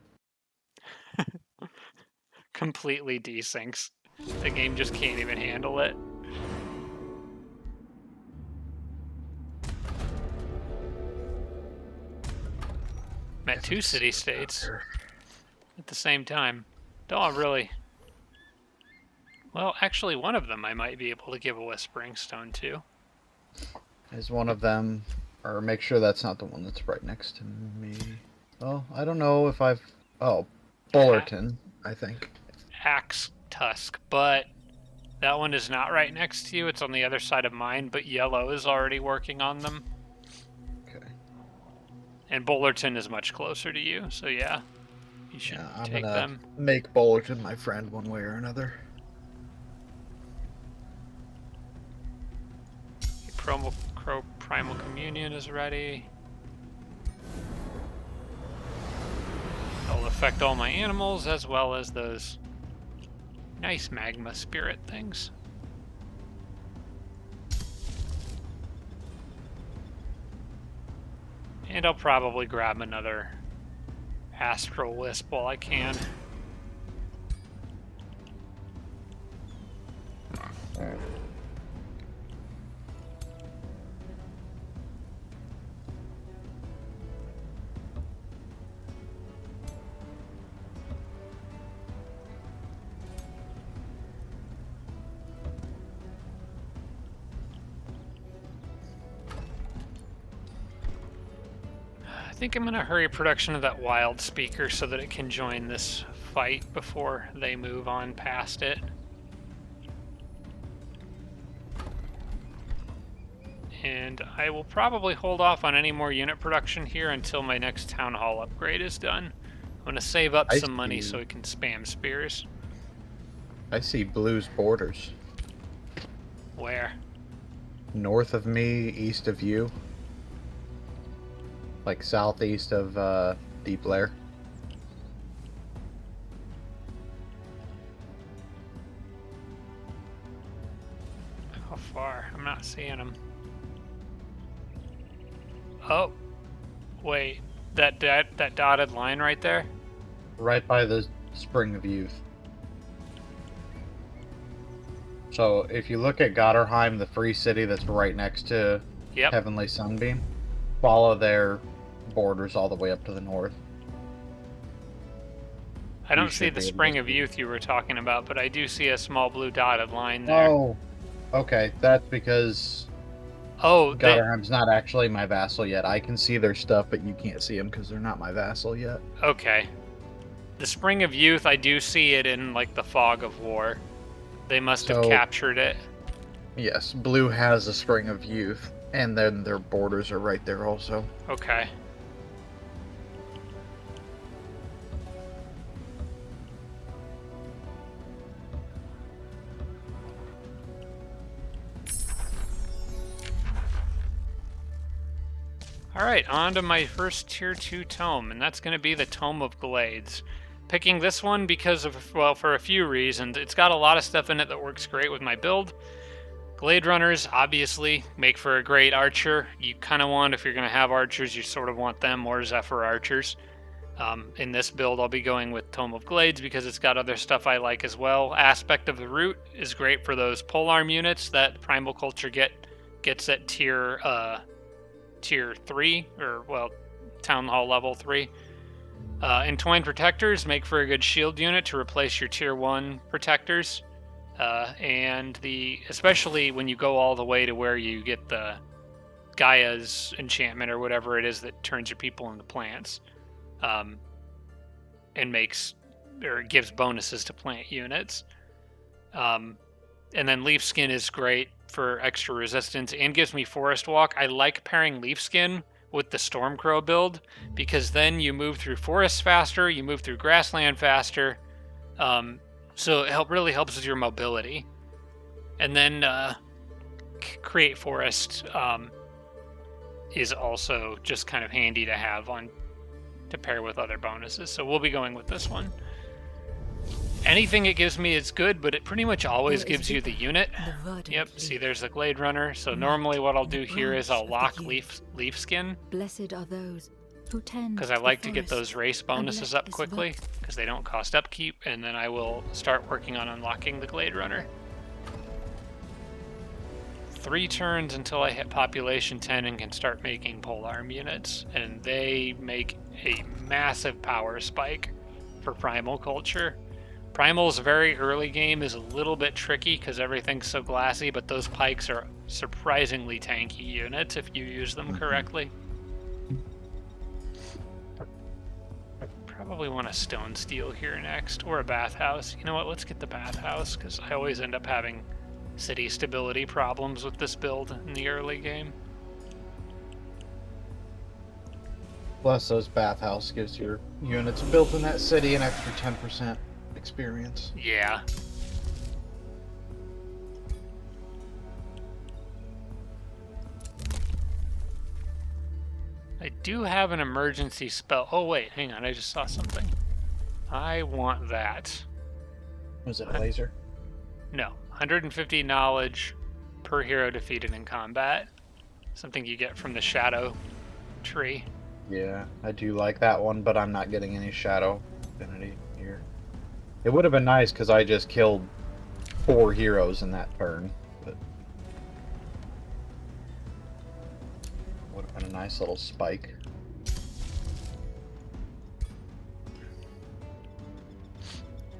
Completely desyncs. The game just can't even handle it. Met 2 city-states at the same time. Don't really. Well, actually, one of them I might be able to give a Whispering Stone to. Is one of them, or make sure that's not the one that's right next to me. Well, I don't know if I've. Oh, Bullerton, I think. Axe Tusk, but that one is not right next to you. It's on the other side of mine, but Yellow is already working on them. Okay. And Bullerton is much closer to you, so yeah, you should take them. Make Bullerton my friend one way or another. Primal Communion is ready. It'll affect all my animals as well as those nice magma spirit things. And I'll probably grab another Astral Wisp while I can. Alright. I think I'm going to hurry production of that Wild Speaker so that it can join this fight before they move on past it. And I will probably hold off on any more unit production here until my next Town Hall upgrade is done. I'm going to save up some money so we can spam spears. I see Blue's borders. Where? North of me, east of you. Like southeast of Deep Lair. How far? I'm not seeing them. Oh, wait. That dotted line right there? Right by the Spring of Youth. So if you look at Gotterheim, the free city that's right next to Heavenly Sunbeam, follow their borders all the way up to the north. I don't see the Spring of Youth you were talking about, but I do see a small blue dotted line there. Oh, okay. That's because Gotterheim's not actually my vassal yet. I can see their stuff, but you can't see them because they're not my vassal yet. Okay. The Spring of Youth, I do see it in, like, the Fog of War. They must have captured it. Yes, Blue has a Spring of Youth, and then their borders are right there also. Okay. Alright, on to my first Tier 2 tome, and that's going to be the Tome of Glades. Picking this one because of, well, for a few reasons. It's got a lot of stuff in it that works great with my build. Glade Runners, obviously, make for a great archer. You kind of want, if you're going to have archers, you sort of want them or Zephyr archers. In this build, I'll be going with Tome of Glades because it's got other stuff I like as well. Aspect of the Root is great for those polearm units that Primal Culture gets at tier 3, or, well, Town Hall level 3. Entwined Protectors make for a good shield unit to replace your tier 1 protectors. and especially when you go all the way to where you get the Gaia's enchantment or whatever it is that turns your people into plants, and gives bonuses to plant units. And then Leaf Skin is great for extra resistance and gives me Forest Walk. I like pairing Leaf Skin with the Stormcrow build because then you move through forests faster, you move through grassland faster, so it really helps with your mobility. And then Create Forest is also just kind of handy to have to pair with other bonuses. So we'll be going with this one. Anything it gives me is good, but it pretty much always gives you the unit. Yep, see there's the Glade Runner. So normally what I'll do here is I'll lock Leaf Skin. Blessed are those who tend because I like to get those race bonuses up quickly because they don't cost upkeep, and then I will start working on unlocking the Glade Runner. 3 turns until I hit population 10 and can start making polearm units, and they make a massive power spike for Primal Culture. Primal's very early game is a little bit tricky because everything's so glassy, but those pikes are surprisingly tanky units if you use them correctly. Probably want a Stone Steel here next, or a Bathhouse. You know what, let's get the Bathhouse, because I always end up having city stability problems with this build in the early game. Plus, those Bathhouse gives your units built in that city an extra 10% experience. Yeah. I do have an emergency spell. Oh wait, hang on, I just saw something. I want that. Was it a laser? No. 150 knowledge per hero defeated in combat. Something you get from the shadow tree. Yeah, I do like that one, but I'm not getting any shadow affinity here. It would have been nice because I just killed 4 heroes in that turn, but would have been a nice little spike.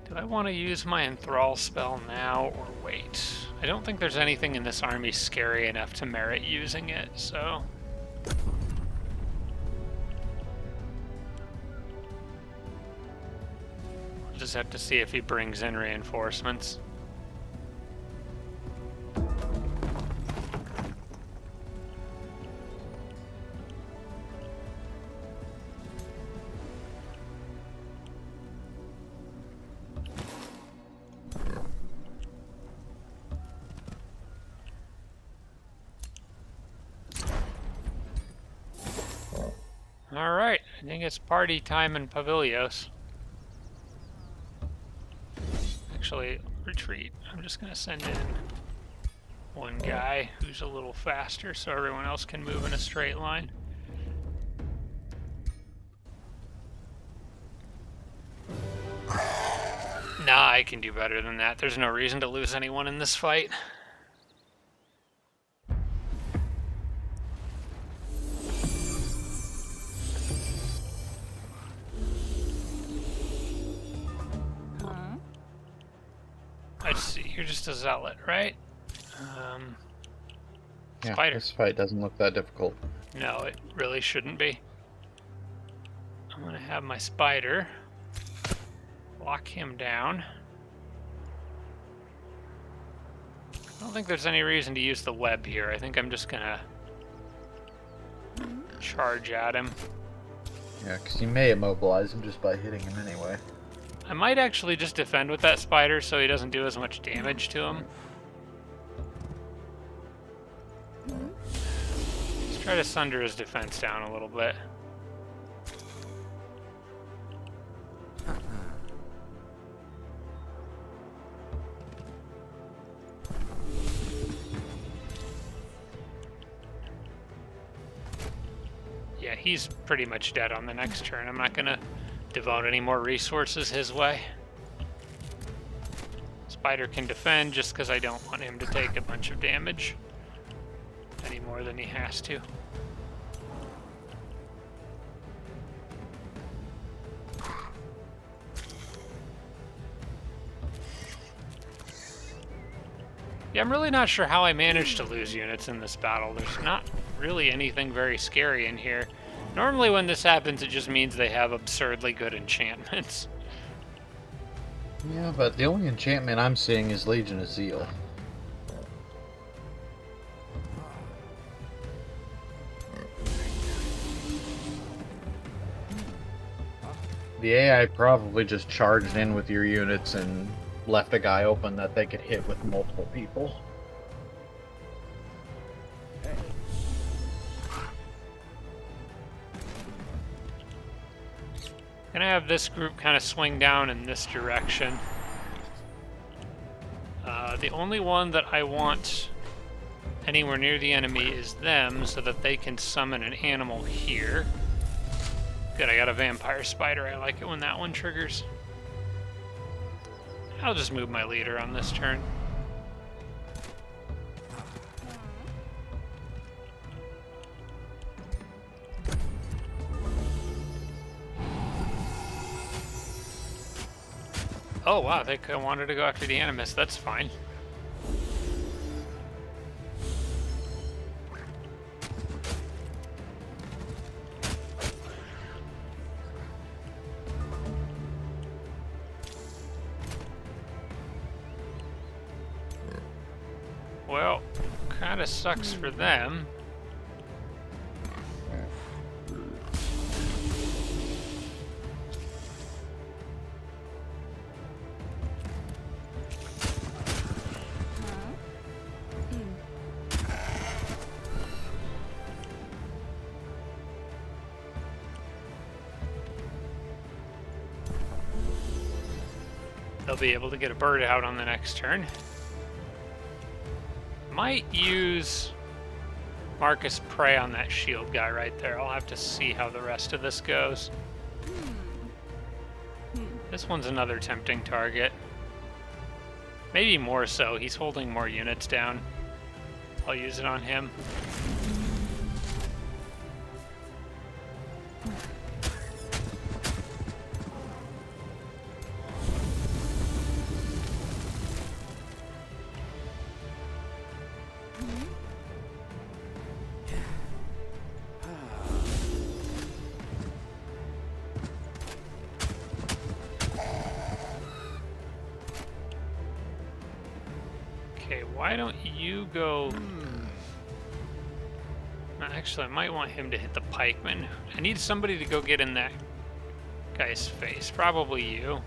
Do I want to use my Enthrall spell now or wait? I don't think there's anything in this army scary enough to merit using it, so... I'll just have to see if he brings in reinforcements. Alright, I think it's party time in Pavilios. Actually, retreat. I'm just going to send in one guy who's a little faster so everyone else can move in a straight line. Nah, I can do better than that. There's no reason to lose anyone in this fight. Let's see, you're just a zealot, right? Yeah, Spider. this fight doesn't look that difficult. No, it really shouldn't be. I'm gonna have my spider lock him down. I don't think there's any reason to use the web here. I think I'm just gonna charge at him. Yeah, because you may immobilize him just by hitting him anyway. I might actually just defend with that spider so he doesn't do as much damage to him. Let's try to sunder his defense down a little bit. Yeah, he's pretty much dead on the next turn. I'm not gonna devote any more resources his way. Spider can defend just because I don't want him to take a bunch of damage any more than he has to. Yeah, I'm really not sure how I managed to lose units in this battle. There's not really anything very scary in here. Normally when this happens, it just means they have absurdly good enchantments. Yeah, but the only enchantment I'm seeing is Legion of Zeal. The AI probably just charged in with your units and left a guy open that they could hit with multiple people. Gonna have this group kind of swing down in this direction. The only one that I want anywhere near the enemy is them, so that they can summon an animal here. Good, I got a vampire spider. I like it when that one triggers. I'll just move my leader on this turn. Oh wow, they wanted to go after the Animus. That's fine. Well, kind of sucks for them. They'll be able to get a bird out on the next turn. Might use Marcus Prey on that shield guy right there. I'll have to see how the rest of this goes. This one's another tempting target. Maybe more so. He's holding more units down. I'll use it on him. Okay, why don't you go... Actually, I might want him to hit the pikeman. I need somebody to go get in that guy's face. Probably you.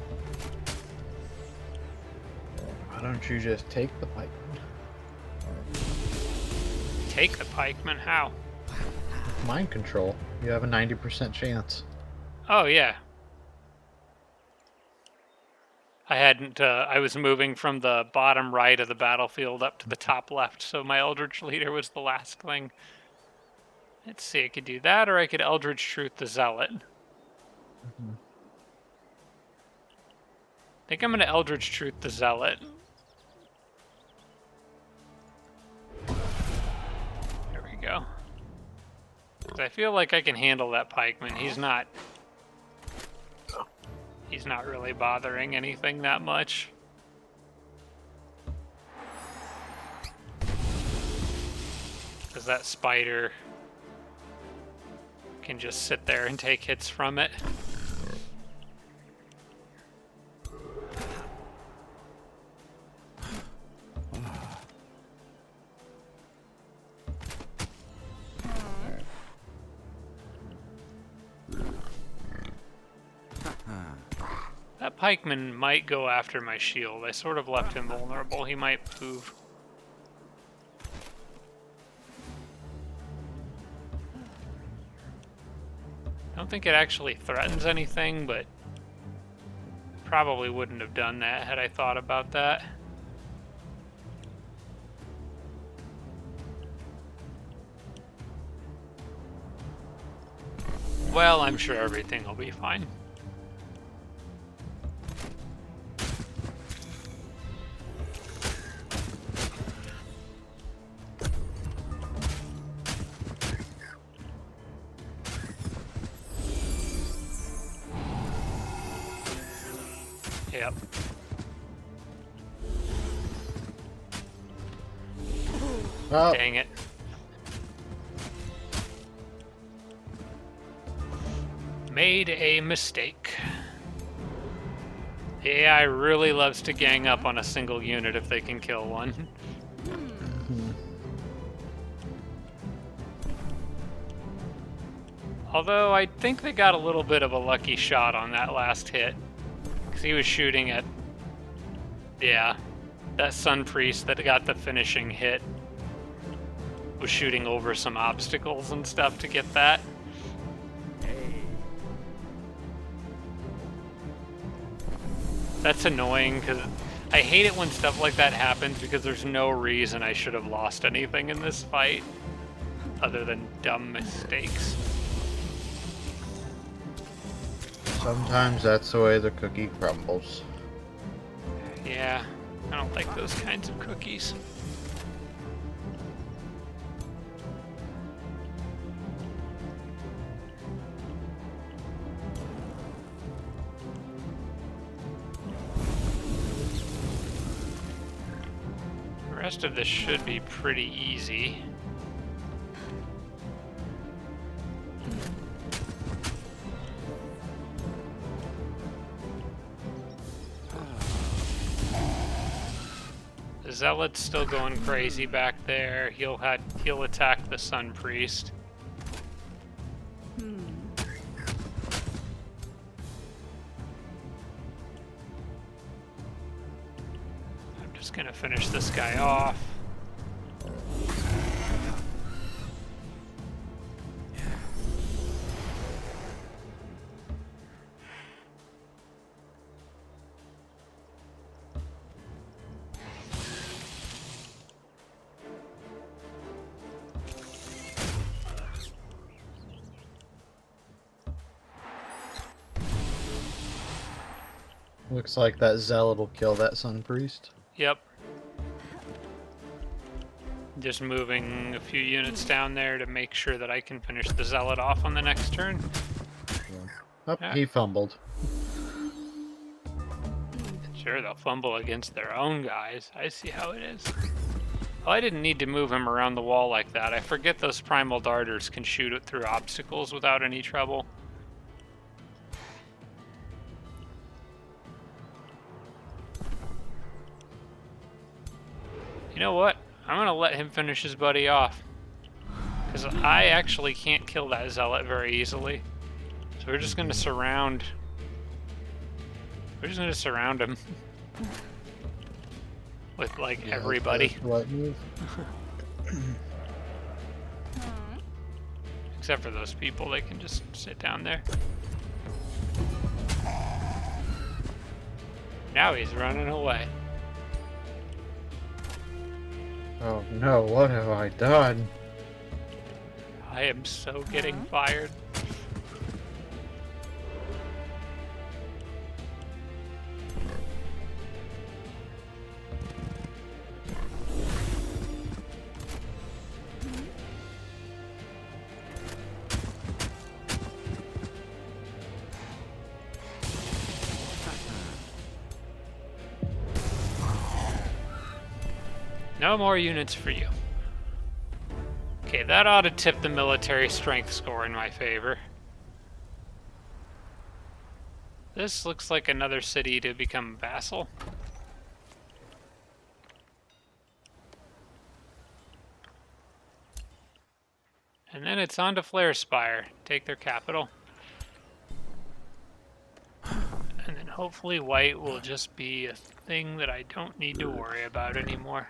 Why don't you just take the pikeman? Take the pikeman? How? With mind control, you have a 90% chance. Oh, yeah. I hadn't, I was moving from the bottom right of the battlefield up to the top left, so my Eldritch leader was the last thing. Let's see, I could do that, or I could Eldritch Truth the Zealot. I think I'm going to Eldritch Truth the Zealot. There we go. 'Cause I feel like I can handle that pikeman. He's not really bothering anything that much. Because that spider can just sit there and take hits from it. That pikeman might go after my shield. I sort of left him vulnerable. He might move. I don't think it actually threatens anything, but probably wouldn't have done that had I thought about that. Well, I'm sure everything will be fine. Yep. Oh, Dang it. Made a mistake. The AI really loves to gang up on a single unit if they can kill one. Although I think they got a little bit of a lucky shot on that last hit. Because he was shooting at... Yeah, that Sun Priest that got the finishing hit was shooting over some obstacles and stuff to get that. That's annoying, because I hate it when stuff like that happens, because there's no reason I should have lost anything in this fight, other than dumb mistakes. sometimes that's the way the cookie crumbles. Yeah, I don't like those kinds of cookies. The rest of this should be pretty easy. The Zealot's still going crazy back there. He'll attack the Sun Priest. I'm just gonna finish this guy off. Looks like that zealot will kill that Sun Priest. Yep. Just moving a few units down there to make sure that I can finish the Zealot off on the next turn. Oh, Yeah. he fumbled. Sure, they'll fumble against their own guys. I see how it is. Oh, I didn't need to move him around the wall like that. I forget those primal darters can shoot it through obstacles without any trouble. You know what? I'm gonna let him finish his buddy off. Because I actually can't kill that Zealot very easily. So we're just gonna surround... We're just gonna surround him. With, like, Yeah, everybody. that's the right move. Except for those people, they can just sit down there. Now he's running away. Oh no, what have I done? I am so getting fired. No more units for you. Okay, that ought to tip the military strength score in my favor. This looks like another city to become vassal. And then it's on to Flarespire. Take their capital. And then hopefully white will just be a thing that I don't need to worry about anymore.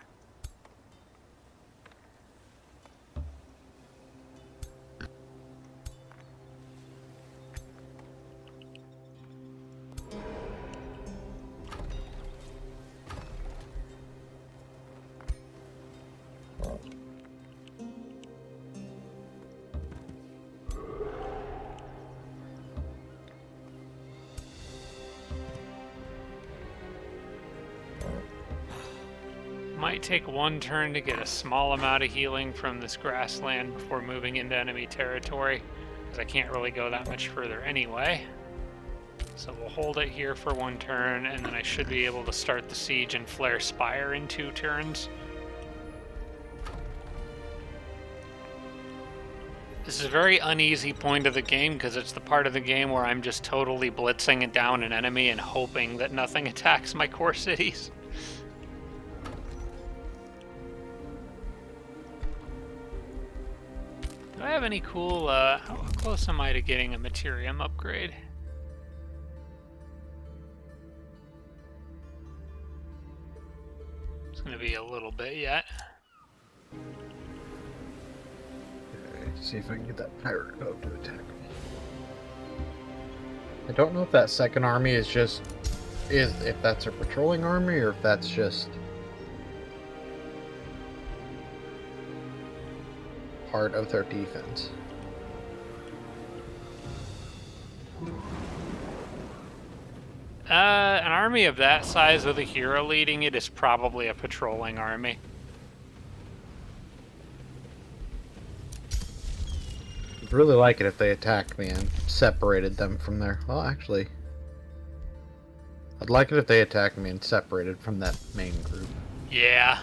Might take one turn to get a small amount of healing from this grassland before moving into enemy territory, because I can't really go that much further anyway. So we'll hold it here for one turn, and then I should be able to start the siege and Flarespire in 2 turns. This is a very uneasy point of the game because it's the part of the game where I'm just totally blitzing it down an enemy and hoping that nothing attacks my core cities. Do I have any cool, how close am I to getting a Materium upgrade? It's gonna be a little bit yet. Okay, see if I can get that pirate cove to attack me. I don't know if that second army is if that's a patrolling army or if that's just part of their defense. An army of that size with a hero leading it is probably a patrolling army. I'd really like it if they attacked me and separated them from there. Well, actually, I'd like it if they attacked me and separated from that main group. Yeah.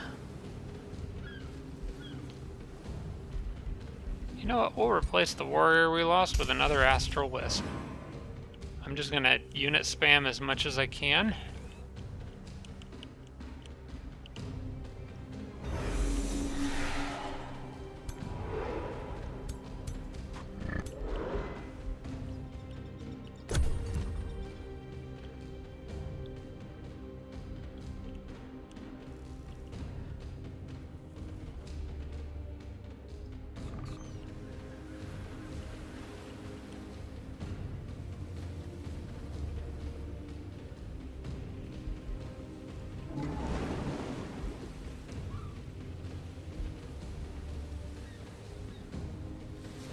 You know what? We'll replace the warrior we lost with another Astral Wisp. I'm just gonna unit spam as much as I can.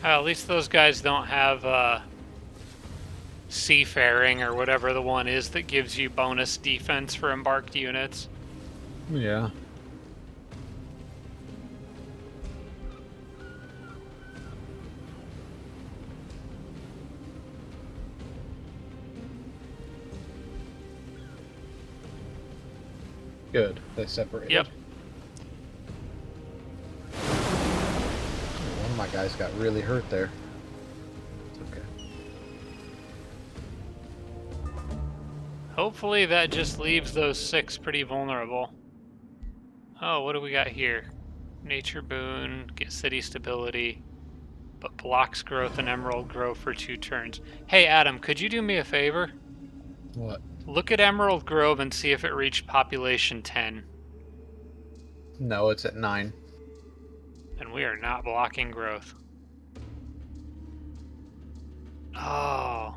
At least those guys don't have seafaring or whatever the one is that gives you bonus defense for embarked units. Yeah. Good. They separated. Yep. One of my guys got really hurt there. It's okay. Hopefully that just leaves those 6 pretty vulnerable. Oh, what do we got here? Nature boon, get city stability, but blocks growth and emerald grow for 2 turns. Hey Adam, could you do me a favor? What? Look at Emerald Grove and see if it reached population 10. No, it's at 9. And we are not blocking growth. Oh.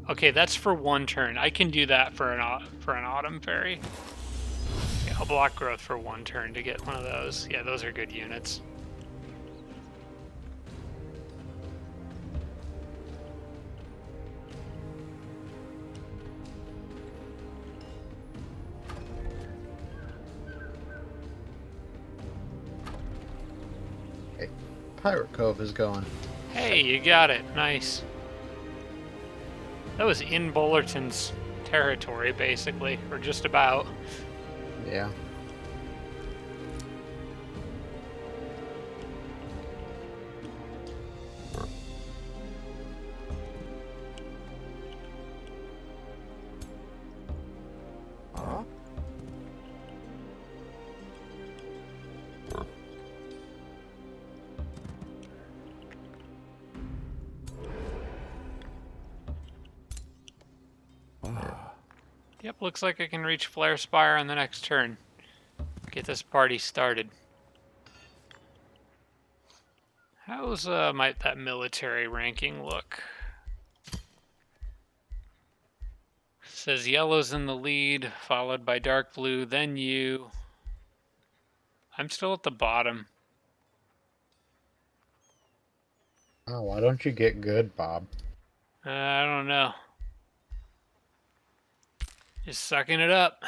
Okay, that's for 1 turn. I can do that for an autumn fairy. Yeah, I'll block growth for 1 turn to get one of those. Yeah, those are good units. Okay. Pirate Cove is going. Hey, you got it. Nice. That was in Bullerton's territory, basically, or just about. Yeah. Yep, looks like I can reach Flarespire on the next turn. Get this party started. How's that military ranking look? Says yellow's in the lead, followed by dark blue, then you. I'm still at the bottom. Oh, why don't you get good, Bob? I don't know. Just sucking it up.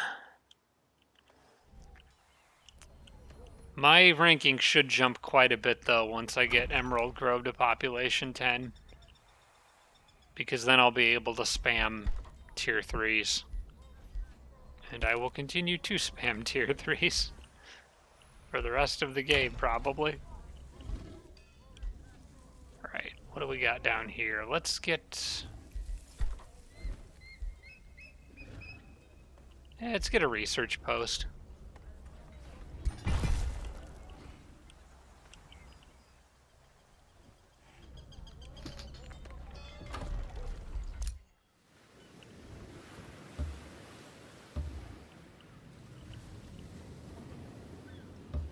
My ranking should jump quite a bit, though, once I get Emerald Grove to population 10. Because then I'll be able to spam tier 3s. And I will continue to spam tier 3s. For the rest of the game, probably. What do we got down here? Let's get... let's get a research post.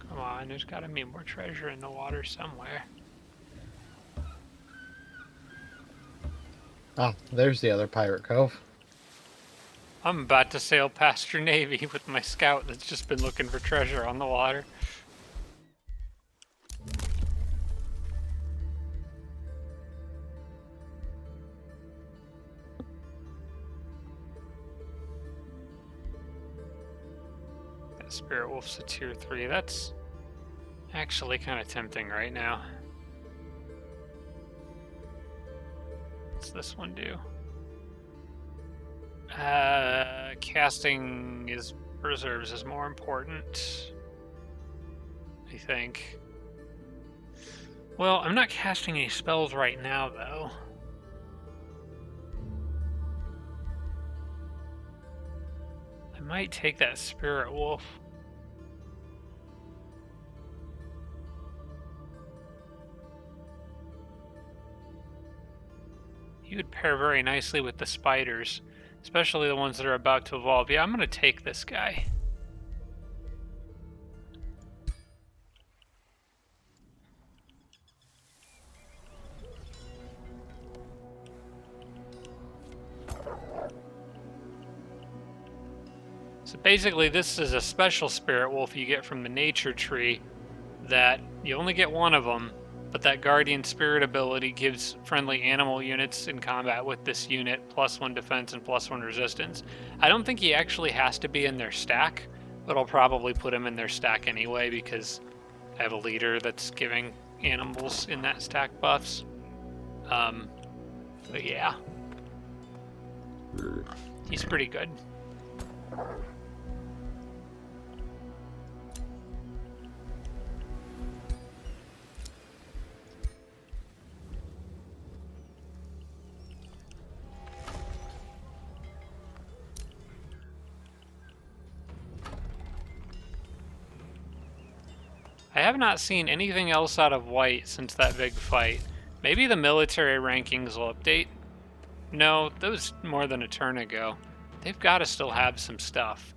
Come on, there's gotta be more treasure in the water somewhere. Oh, there's the other pirate cove. I'm about to sail past your navy with my scout that's just been looking for treasure on the water. That Spirit Wolf's a tier 3. That's actually kind of tempting right now. What's this one do? Casting is reserves is more important, I think. Well, I'm not casting any spells right now, though. I might take that Spirit Wolf. He would pair very nicely with the spiders, especially the ones that are about to evolve. Yeah, I'm going to take this guy. So basically, this is a special Spirit Wolf you get from the nature tree that you only get one of them, but that Guardian Spirit ability gives friendly animal units in combat with this unit +1 defense and +1 resistance. I don't think he actually has to be in their stack, but I'll probably put him in their stack anyway because I have a leader that's giving animals in that stack buffs. But yeah. He's pretty good. I have not seen anything else out of white since that big fight. Maybe the military rankings will update. No, that was more than a turn ago. They've got to still have some stuff.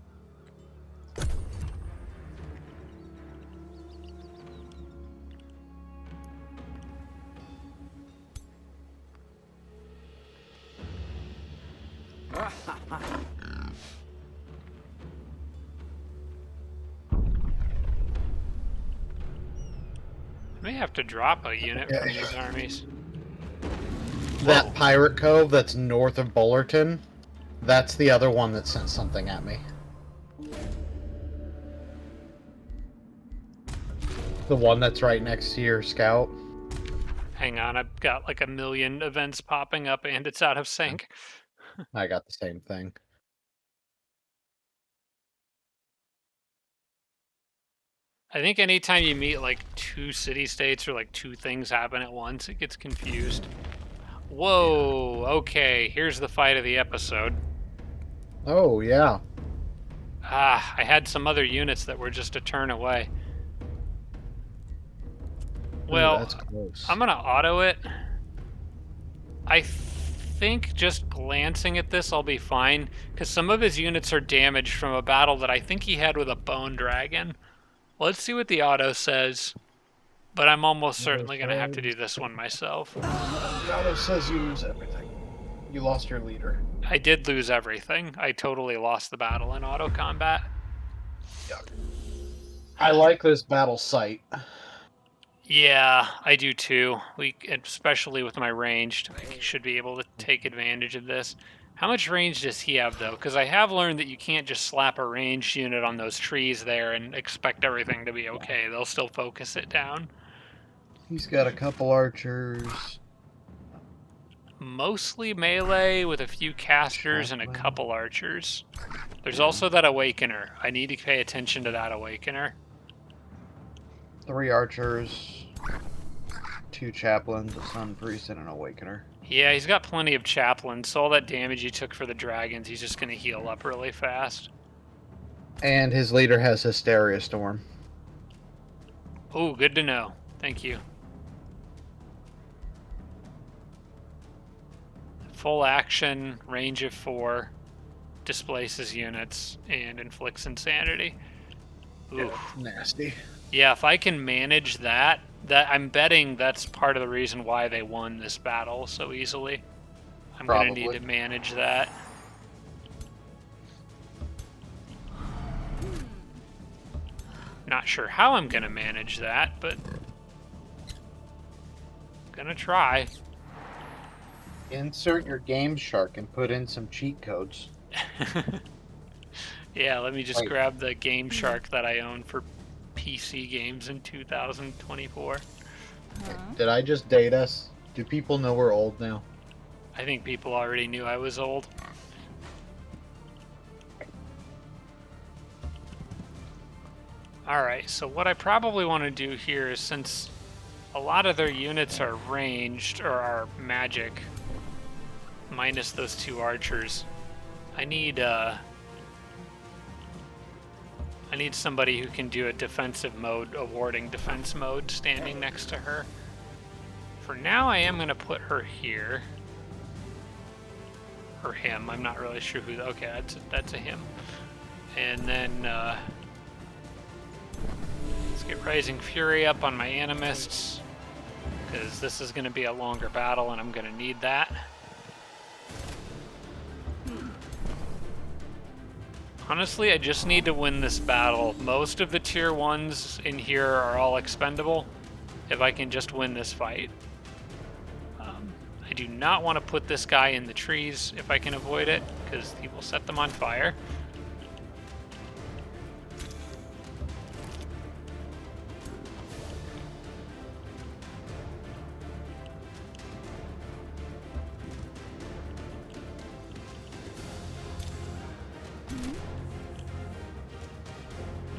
I may have to drop a unit from these armies. That Whoa. pirate cove that's north of Bullerton, that's the other one that sent something at me. The one that's right next to your scout. Hang on, I've got like a million events popping up and it's out of sync. I got the same thing. I think anytime you meet like two city-states or like two things happen at once, it gets confused. Whoa, okay, here's the fight of the episode. Oh, yeah. Ah, I had some other units that were just a turn away. Well, Ooh, that's close. I'm gonna auto it. I think just glancing at this, I'll be fine, because some of his units are damaged from a battle that I think he had with a bone dragon. Let's see what the auto says, but I'm almost certainly gonna have to do this one myself. The auto says you lose everything. You lost your leader. I did lose everything. I totally lost the battle in auto combat. Yuck. I like this battle site. Yeah, I do too. Especially with my ranged, I should be able to take advantage of this. How much range does he have, though? Because I have learned that you can't just slap a ranged unit on those trees there and expect everything to be okay. They'll still focus it down. He's got a couple archers. Mostly melee with a few casters and a couple archers. There's also that Awakener. I need to pay attention to that Awakener. 3 archers. 2 chaplains, a sun priest, and an awakener. Yeah, he's got plenty of chaplains, so all that damage he took for the dragons, he's just going to heal up really fast. And his leader has Hysteria Storm. Oh, good to know. Thank you. Full action, range of 4, displaces units, and inflicts insanity. Ooh. Yeah, nasty. Yeah, if I can manage that, I'm betting that's part of the reason why they won this battle so easily. I'm going to need to manage that. Not sure how I'm going to manage that, but going to try. Insert your Game Shark and put in some cheat codes. Yeah, let me just grab the Game Shark that I own for PC games in 2024. Did I just date us? Do people know we're old now? I think people already knew I was old. Alright, so what I probably want to do here is, since a lot of their units are ranged, or are magic, minus those 2 archers, I need somebody who can do a defensive mode, a warding defense mode, standing next to her. For now, I am going to put her here. Or him, I'm not really sure who. Okay, that's a him. And then, let's get Rising Fury up on my Animists, because this is going to be a longer battle, and I'm going to need that. Honestly, I just need to win this battle. Most of the tier 1s in here are all expendable, if I can just win this fight. I do not want to put this guy in the trees if I can avoid it, because he will set them on fire.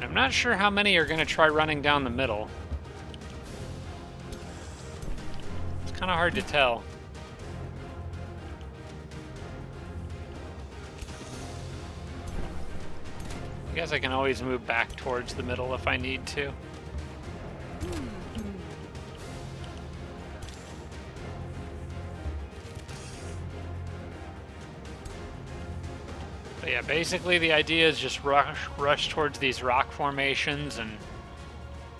I'm not sure how many are going to try running down the middle. It's kind of hard to tell. I guess I can always move back towards the middle if I need to. But yeah, basically the idea is just rush towards these rock formations and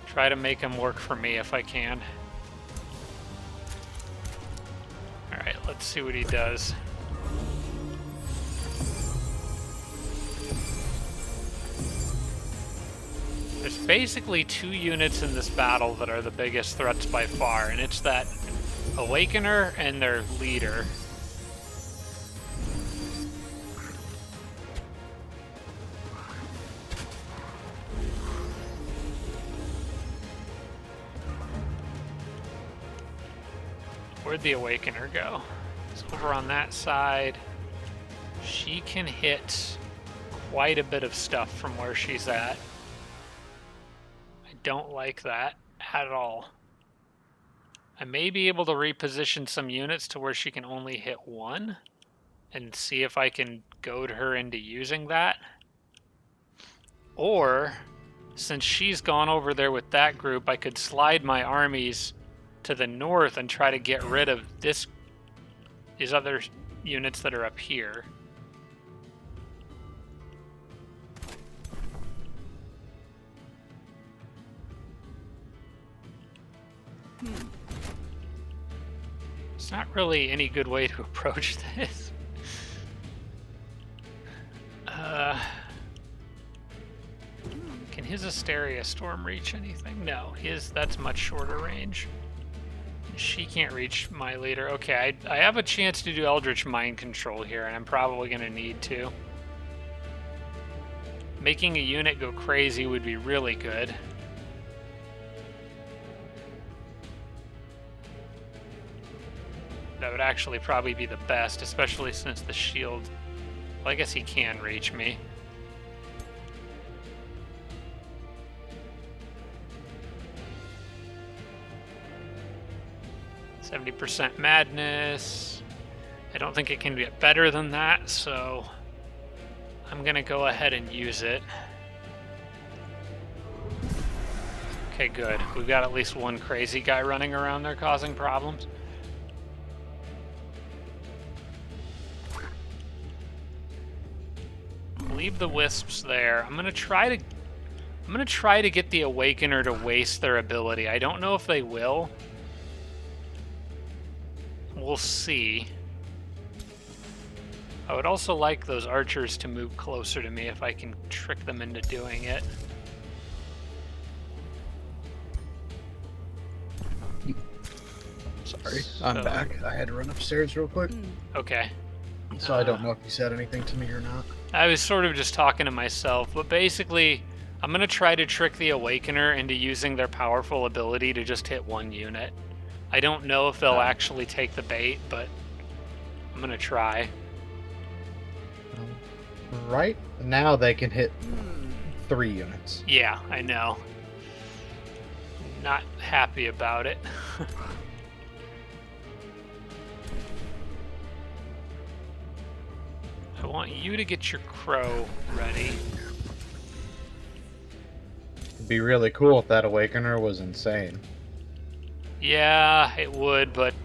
try to make them work for me if I can. Alright, let's see what he does. There's basically 2 units in this battle that are the biggest threats by far, and it's that Awakener and their leader. Where'd the Awakener go? It's over on that side. She can hit quite a bit of stuff from where she's at. I don't like that at all. I may be able to reposition some units to where she can only hit 1 and see if I can goad her into using that. Or, since she's gone over there with that group, I could slide my armies to the north and try to get rid of these other units that are up here. It's not really any good way to approach this. Can his Hysteria Storm reach anything? No, that's much shorter range. She can't reach my leader. Okay, I have a chance to do Eldritch Mind Control here, and I'm probably going to need to. Making a unit go crazy would be really good. That would actually probably be the best, especially since the shield... Well, I guess he can reach me. 70% madness. I don't think it can get better than that, so I'm gonna go ahead and use it. Okay, good. We've got at least one crazy guy running around there causing problems. Leave the wisps there. I'm gonna try to get the Awakener to waste their ability. I don't know if they will. We'll see. I would also like those archers to move closer to me if I can trick them into doing it. Sorry, I'm back. I had to run upstairs real quick. Okay. So I don't know if you said anything to me or not. I was sort of just talking to myself, but basically, I'm going to try to trick the Awakener into using their powerful ability to just hit one unit. I don't know if they'll actually take the bait, but I'm going to try. Right now they can hit 3 units. Yeah, I know. Not happy about it. I want you to get your crow ready. It'd be really cool if that Awakener was insane. Yeah, it would, but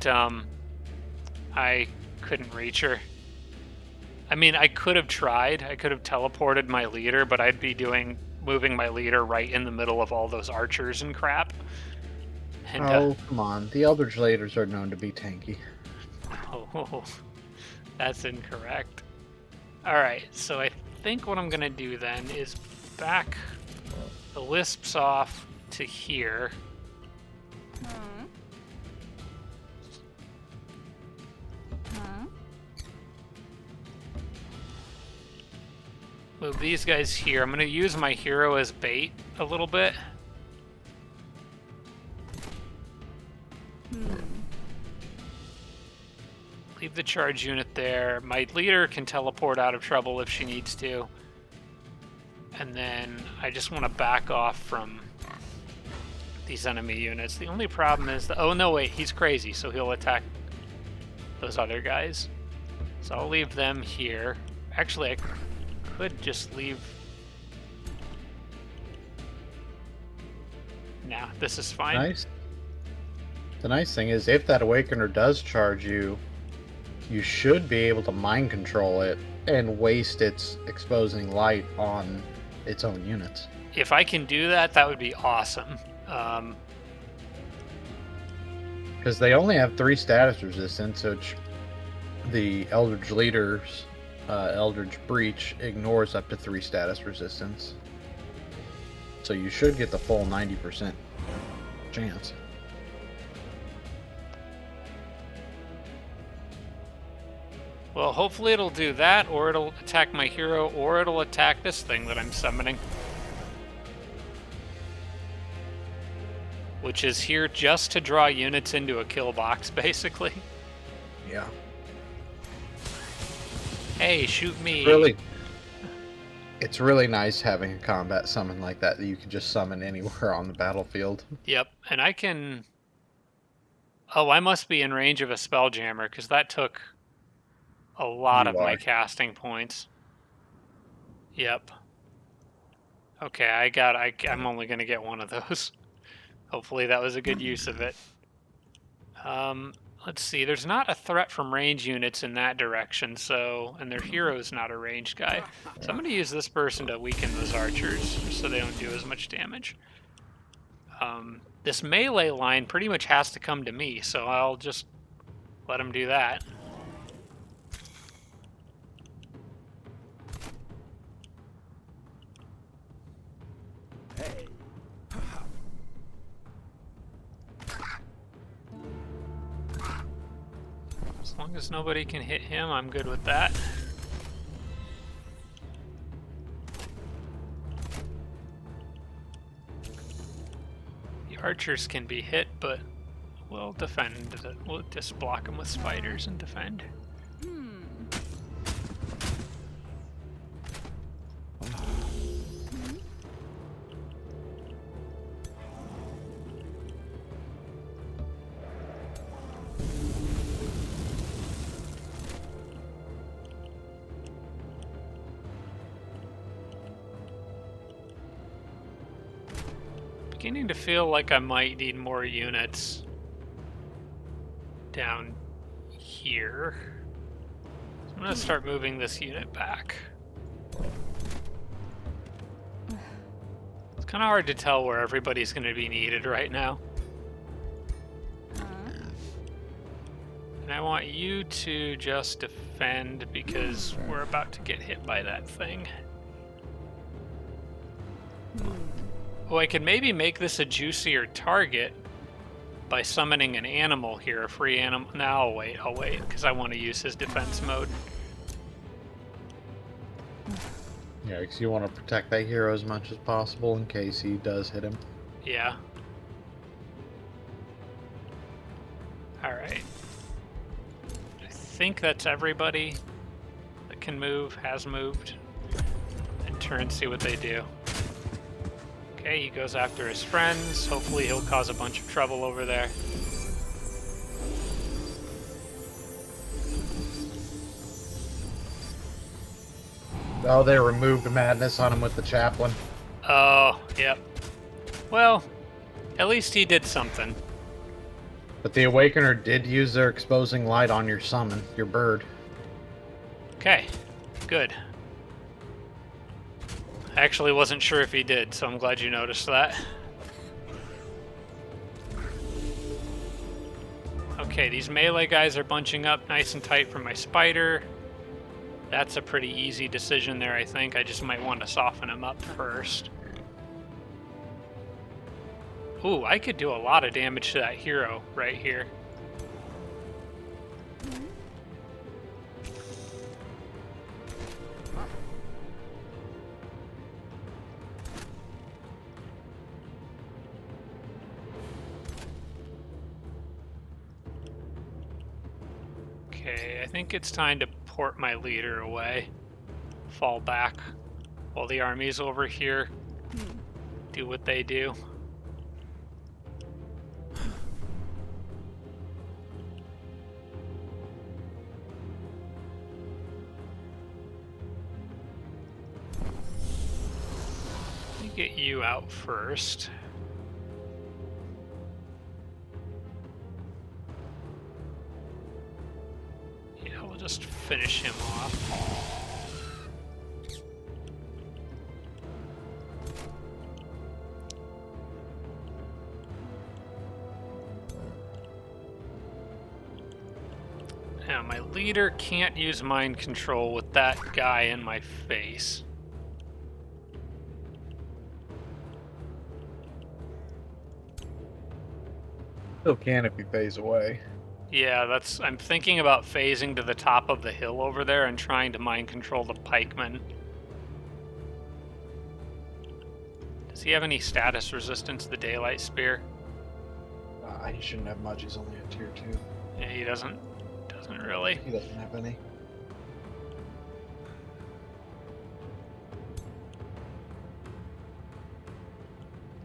I couldn't reach her. I mean, I could have tried. I could have teleported my leader, but I'd be moving my leader right in the middle of all those archers and crap. And, oh, come on. The Eldritch leaders are known to be tanky. Oh, that's incorrect. Alright, so I think what I'm going to do then is back the wisps off to here. Move these guys here. I'm going to use my hero as bait a little bit. Leave the charge unit there. My leader can teleport out of trouble if she needs to. And then I just want to back off from these enemy units. The only problem is oh no, wait, he's crazy, so he'll attack those other guys. So I'll leave them here. Actually, I could just leave. Nah, this is fine. Nice. The nice thing is, if that Awakener does charge you, you should be able to mind control it and waste its exposing light on its own units. If I can do that, that would be awesome. Because they only have 3 status resistance, which the Eldritch leader's Eldritch Breach ignores up to 3 status resistance. So you should get the full 90% chance. Well, hopefully it'll do that, or it'll attack my hero, or it'll attack this thing that I'm summoning. Which is here just to draw units into a kill box, basically. Yeah. Hey, shoot me. It's really nice having a combat summon like that you can just summon anywhere on the battlefield. Yep, and I can... Oh, I must be in range of a Spelljammer, because that took a lot of my casting points. Yep. Okay, I'm only going to get one of those. Hopefully that was a good use of it. Let's see, there's not a threat from range units in that direction, and their hero's not a ranged guy. So I'm going to use this person to weaken those archers, so they don't do as much damage. This melee line pretty much has to come to me, so I'll just let him do that. As long as nobody can hit him, I'm good with that. The archers can be hit, but we'll defend. We'll just block them with spiders and defend. beginning to feel like I might need more units down here. So I'm gonna start moving this unit back. It's kind of hard to tell where everybody's going to be needed right now. And I want you to just defend because we're about to get hit by that thing. Oh, I could maybe make this a juicier target by summoning an animal here, a free animal. No, I'll wait, because I want to use his defense mode. Yeah, because you want to protect that hero as much as possible in case he does hit him. Yeah. Alright. I think that's everybody that can move, has moved. And turn and see what they do. Okay, he goes after his friends. Hopefully he'll cause a bunch of trouble over there. Oh, they removed madness on him with the chaplain. Oh, yep. Well, at least he did something. But the Awakener did use their exposing light on your summon, your bird. Okay, good. I actually wasn't sure if he did, so I'm glad you noticed that. Okay, these melee guys are bunching up nice and tight for my spider. That's a pretty easy decision there, I think. I just might want to soften him up first. Ooh, I could do a lot of damage to that hero right here. Okay, I think it's time to port my leader away. Fall back while the army's over here. Do what they do. Let me get you out first. Yeah, we'll just finish him off. Now, my leader can't use mind control with that guy in my face. Still can if he phase away. Yeah, I'm thinking about phasing to the top of the hill over there and trying to mind control the pikeman. Does he have any status resistance to the daylight spear? He shouldn't have much. He's only a tier 2. Yeah, he doesn't really. He doesn't have any.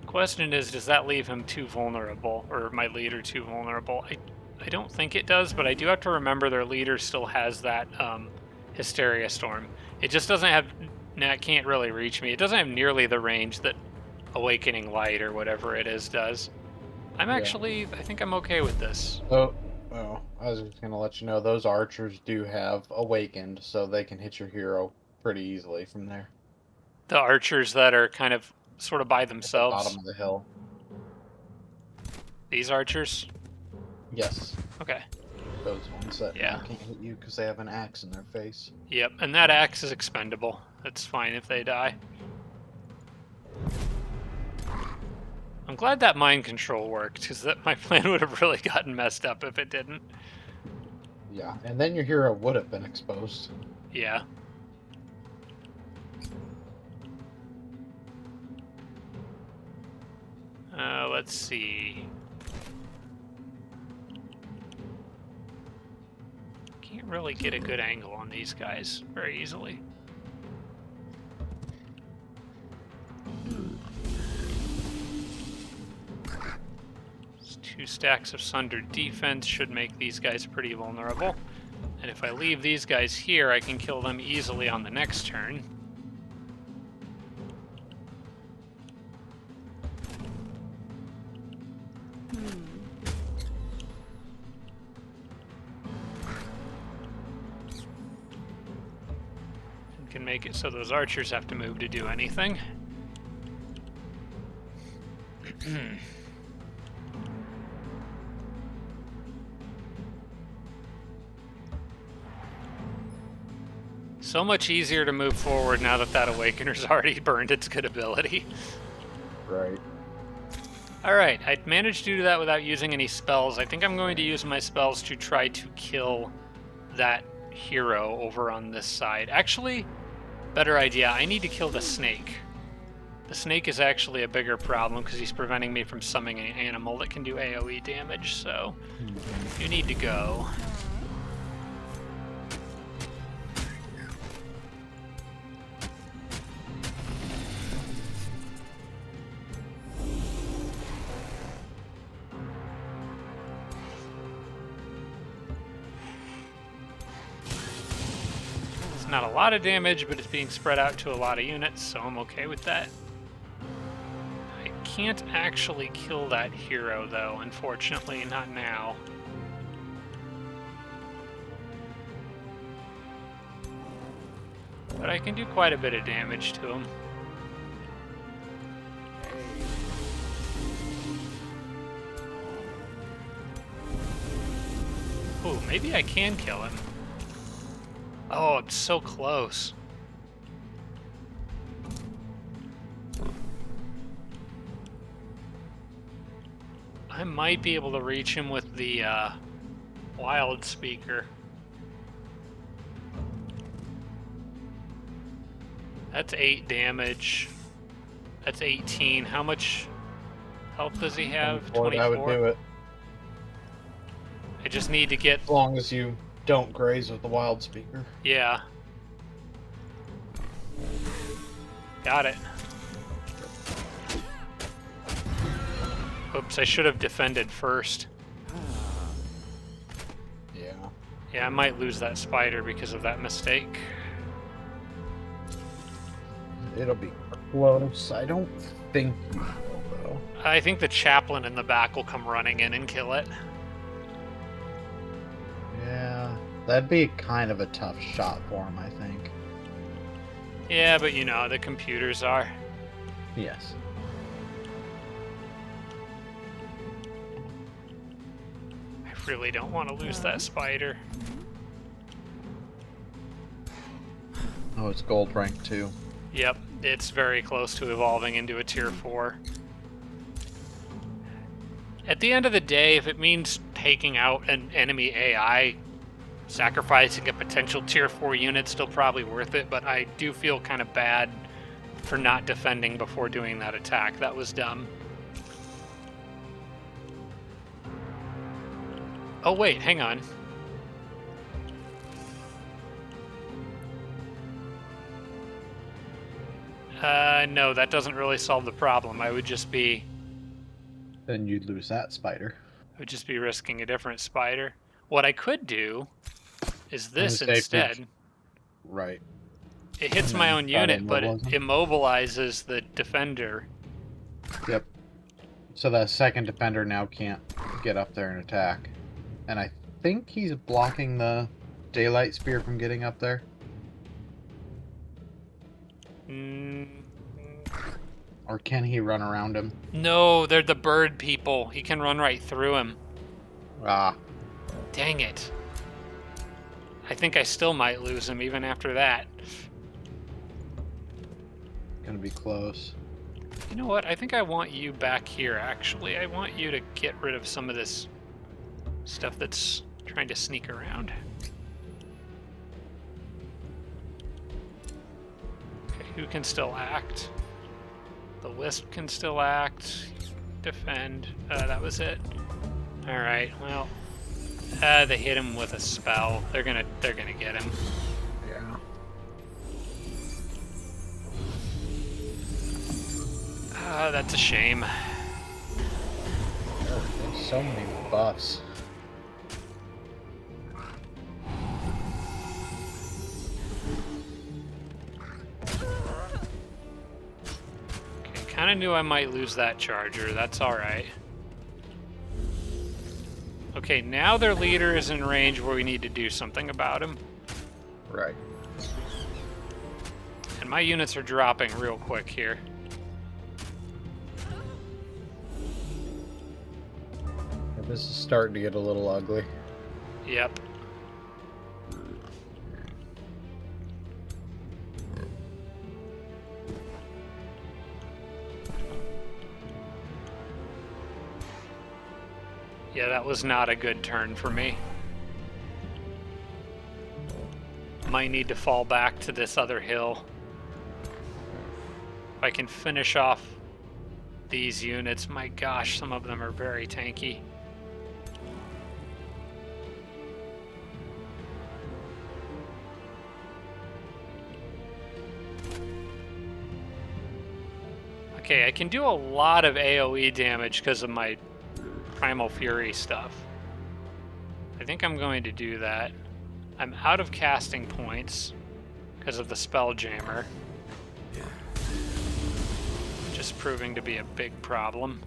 Question is, does that leave him too vulnerable, or my leader too vulnerable? I don't think it does, but I do have to remember their leader still has that Hysteria Storm. It just doesn't have, it can't really reach me. It doesn't have nearly the range that Awakening Light or whatever it is does. I think I'm okay with this. Oh, I was just going to let you know, those archers do have Awakened, so they can hit your hero pretty easily from there. The archers that are kind of sort of by themselves. At the bottom of the hill. These archers? Yes. Okay. Those ones that can't hit you because they have an axe in their face. Yep, and that axe is expendable. That's fine if they die. I'm glad that mind control worked, because my plan would have really gotten messed up if it didn't. Yeah, and then your hero would have been exposed. Yeah. Let's see. Can't really get a good angle on these guys very easily. Two stacks of Sundered Defense should make these guys pretty vulnerable. And if I leave these guys here, I can kill them easily on the next turn. can make it so those archers have to move to do anything. So much easier to move forward now that that Awakener's already burned its good ability. Right. Alright, I managed to do that without using any spells. I think I'm going to use my spells to try to kill that hero over on this side. Actually, better idea, I need to kill the snake. The snake is actually a bigger problem because he's preventing me from summoning an animal that can do AoE damage, so you need to go. Not a lot of damage, but it's being spread out to a lot of units, so I'm okay with that. I can't actually kill that hero, though, unfortunately, not now. But I can do quite a bit of damage to him. Ooh, maybe I can kill him. Oh, I'm so close. I might be able to reach him with the wild speaker. That's 8 damage. That's 18. How much health does he have? 24? I would do it. I just need to get... As long as you don't graze with the wild speaker. Yeah. Got it. Oops, I should have defended first. Yeah. Yeah, I might lose that spider because of that mistake. It'll be close. I don't think you will, though. I think the chaplain in the back will come running in and kill it. Yeah, that'd be kind of a tough shot for him, I think. Yeah, but you know how the computers are. Yes. I really don't want to lose that spider. Oh, it's gold rank too. Yep, it's very close to evolving into a tier 4. At the end of the day, if it means taking out an enemy AI, sacrificing a potential tier 4 unit, still probably worth it, but I do feel kind of bad for not defending before doing that attack. That was dumb. Oh wait, hang on. No, that doesn't really solve the problem. I would just be... Then you'd lose that spider. I would just be risking a different spider. What I could do is this instead. Right. It hits my own unit, but it immobilizes the defender. Yep. So that second defender now can't get up there and attack. And I think he's blocking the daylight spear from getting up there. Or can he run around him? No, they're the bird people. He can run right through him. Ah. Dang it. I think I still might lose him even after that. Gonna be close. You know what? I think I want you back here, actually. I want you to get rid of some of this stuff that's trying to sneak around. Okay, who can still act? The Wisp can still act. Defend. That was it. Alright, well... they hit him with a spell. They're gonna get him. Yeah. That's a shame. Oh, there's so many buffs. Okay, kinda knew I might lose that charger. That's alright. Okay, now their leader is in range where we need to do something about him. Right. And my units are dropping real quick here. This is starting to get a little ugly. Yep. Yeah, that was not a good turn for me. Might need to fall back to this other hill. If I can finish off these units, my gosh, some of them are very tanky. Okay, I can do a lot of AoE damage because of my Primal Fury stuff. I think I'm going to do that. I'm out of casting points because of the Spelljammer. Just proving to be a big problem.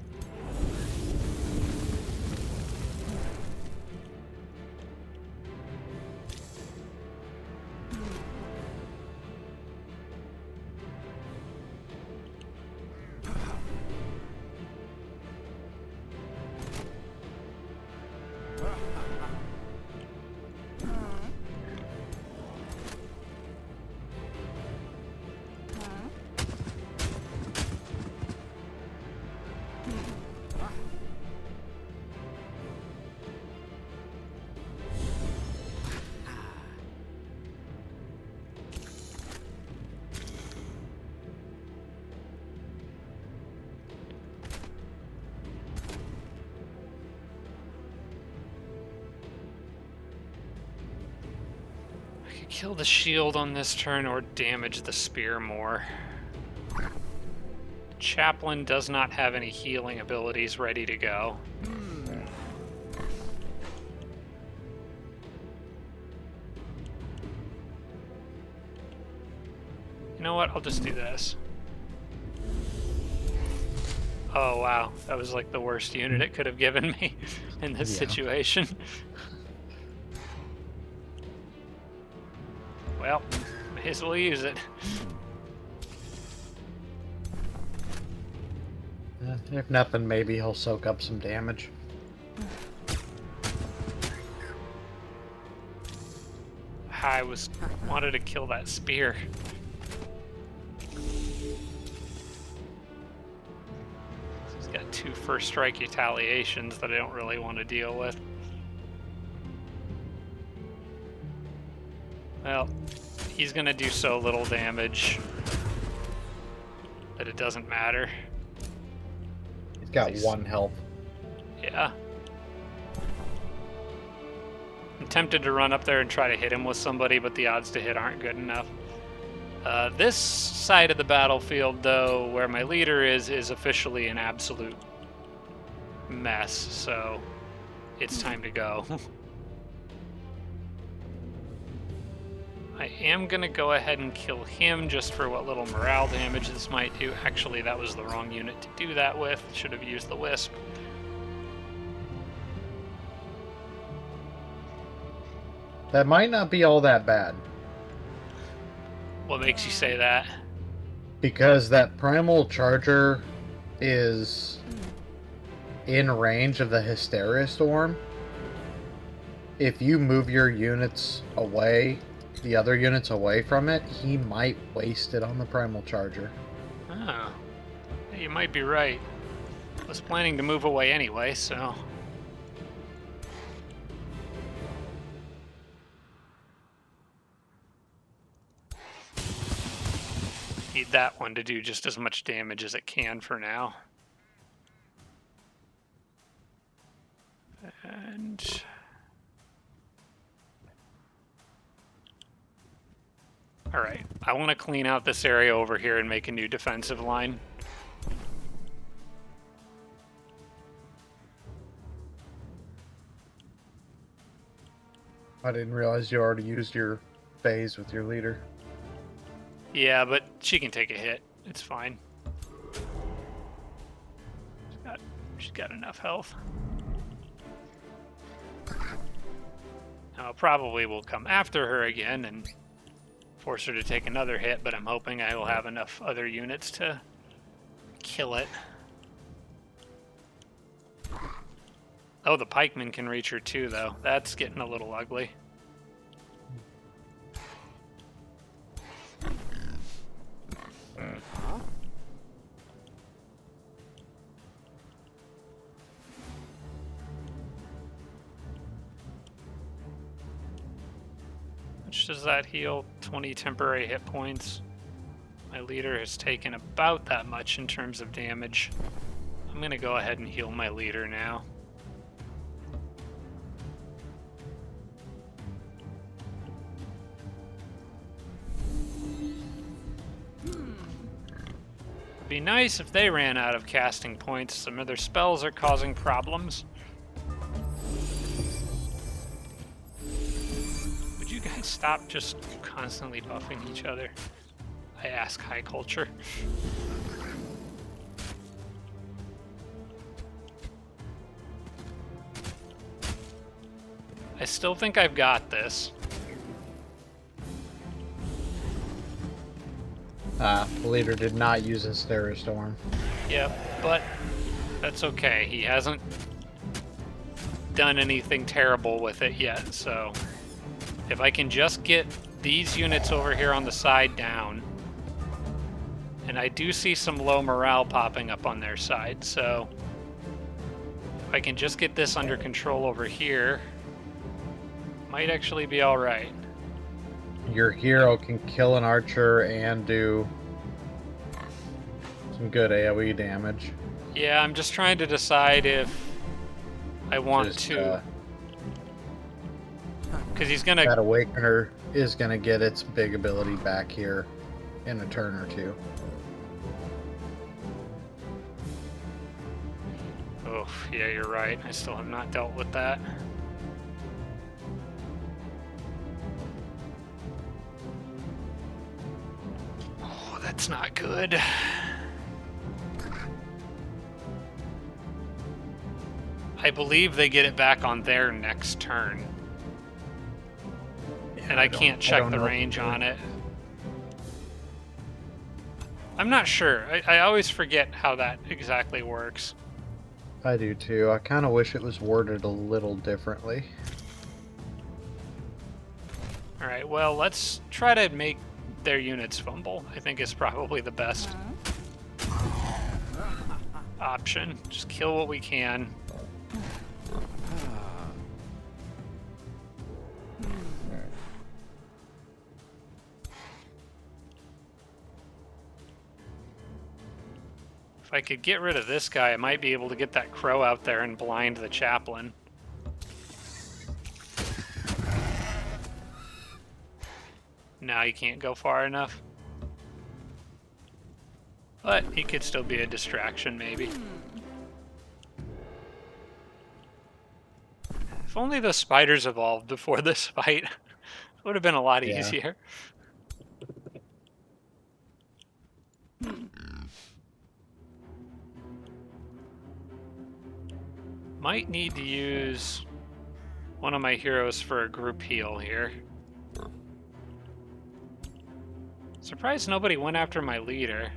Kill the shield on this turn or damage the spear more. Chaplain does not have any healing abilities ready to go. You know what? I'll just do this. Oh wow, that was like the worst unit it could have given me in this situation. Well, may as well use it. If nothing, maybe he'll soak up some damage. I wanted to kill that spear. He's got 2 first strike retaliations that I don't really want to deal with. Well, he's gonna do so little damage that it doesn't matter. He's got 1 health. Yeah. I'm tempted to run up there and try to hit him with somebody, but the odds to hit aren't good enough. This side of the battlefield, though, where my leader is officially an absolute mess, so it's time to go. I am going to go ahead and kill him just for what little morale damage this might do. Actually, that was the wrong unit to do that with. Should have used the Wisp. That might not be all that bad. What makes you say that? Because that Primal Charger is in range of the Hysteria Storm. If you move your units away, the other units away from it, he might waste it on the Primal Charger. Oh, you might be right. I was planning to move away anyway, so... Need that one to do just as much damage as it can for now. And... Alright, I want to clean out this area over here and make a new defensive line. I didn't realize you already used your phase with your leader. Yeah, but she can take a hit. It's fine. She's got enough health. Now, probably will come after her again and force her to take another hit, but I'm hoping I will have enough other units to kill it. Oh, the pikemen can reach her too, though. That's getting a little ugly. Which does that heal? 20 temporary hit points. My leader has taken about that much in terms of damage. I'm going to go ahead and heal my leader now. It'd be nice if they ran out of casting points. Some of their spells are causing problems. Would you guys stop just constantly buffing each other? I ask high culture. I still think I've got this. The leader did not use a Storm. Yep, but that's okay. He hasn't done anything terrible with it yet, so if I can just get these units over here on the side down, and I do see some low morale popping up on their side, so if I can just get this under control over here, might actually be all right. Your hero can kill an archer and do some good AoE damage. Yeah, I'm just trying to decide if I want to. Because he's gonna. That Awakener is gonna get its big ability back here in a turn or two. Oh, yeah, you're right. I still have not dealt with that. Oh, that's not good. I believe they get it back on their next turn. And I can't check the range on it. I'm not sure. I always forget how that exactly works. I do too. I kind of wish it was worded a little differently. Alright, well, let's try to make their units fumble. I think is probably the best option. Just kill what we can. If I could get rid of this guy, I might be able to get that crow out there and blind the chaplain. Now he can't go far enough. But he could still be a distraction, maybe. If only the spiders evolved before this fight, it would have been a lot easier. Might need to use one of my heroes for a group heal here. Surprised nobody went after my leader.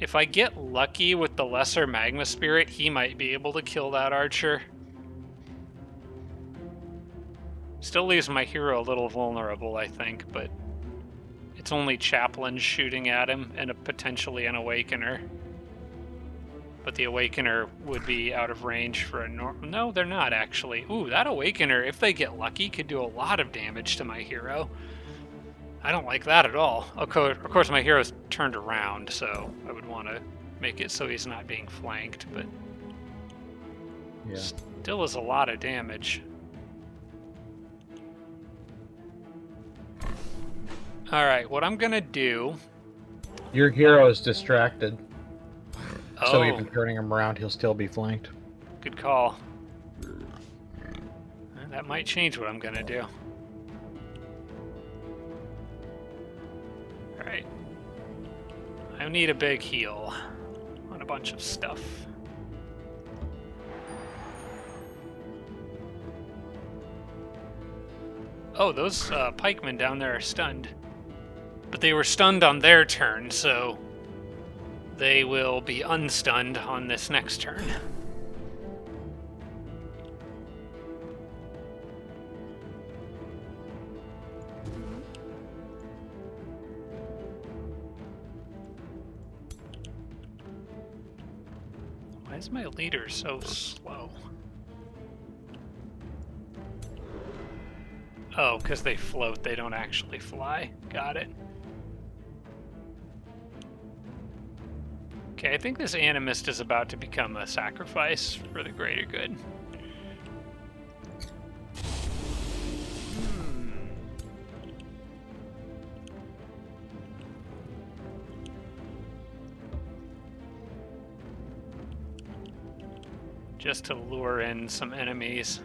If I get lucky with the lesser magma spirit, he might be able to kill that archer. Still leaves my hero a little vulnerable, I think, but it's only chaplains shooting at him and potentially an awakener. But the awakener would be out of range for a no, they're not actually. Ooh, that awakener, if they get lucky, could do a lot of damage to my hero. I don't like that at all. Of course, my hero's turned around, so I would want to make it so he's not being flanked, but yeah, still is a lot of damage. Alright, what I'm gonna do... Your hero is distracted. Oh. So even turning him around, he'll still be flanked. Good call. That might change what I'm gonna do. Alright. I need a big heal on a bunch of stuff. Oh, those pikemen down there are stunned. But they were stunned on their turn, so they will be unstunned on this next turn. Why is my leader so slow? Oh, because they float, they don't actually fly. Got it. Okay, I think this Animist is about to become a sacrifice for the greater good. Just to lure in some enemies.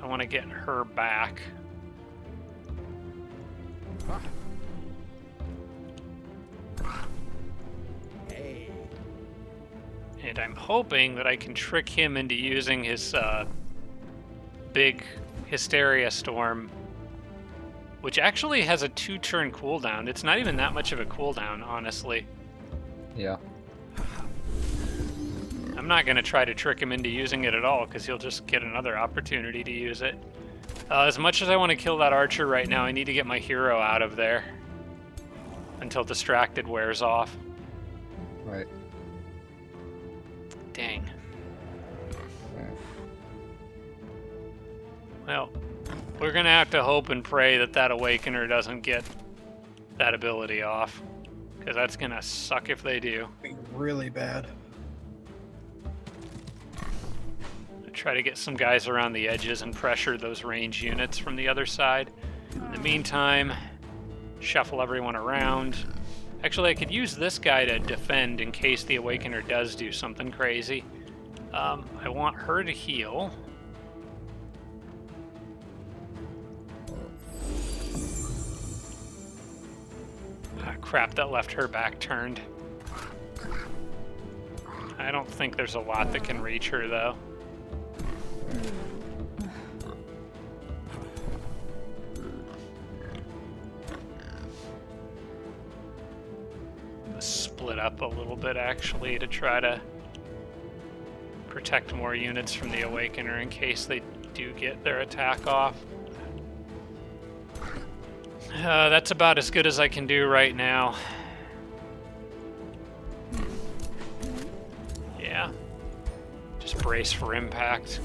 I want to get her back. And I'm hoping that I can trick him into using his big Hysteria Storm, which actually has a 2-turn cooldown. It's not even that much of a cooldown, honestly. Yeah. I'm not going to try to trick him into using it at all, because he'll just get another opportunity to use it. As much as I want to kill that archer right now, I need to get my hero out of there until Distracted wears off. Right. Dang. Well, we're going to have to hope and pray that that Awakener doesn't get that ability off, because that's going to suck if they do. Be really bad. Try to get some guys around the edges and pressure those range units from the other side. In the meantime, shuffle everyone around. Actually, I could use this guy to defend in case the Awakener does do something crazy. I want her to heal. Ah, crap, that left her back turned. I don't think there's a lot that can reach her, though. Split up a little bit, actually, to try to protect more units from the Awakener in case they do get their attack off. That's about as good as I can do right now. Yeah. Just brace for impact.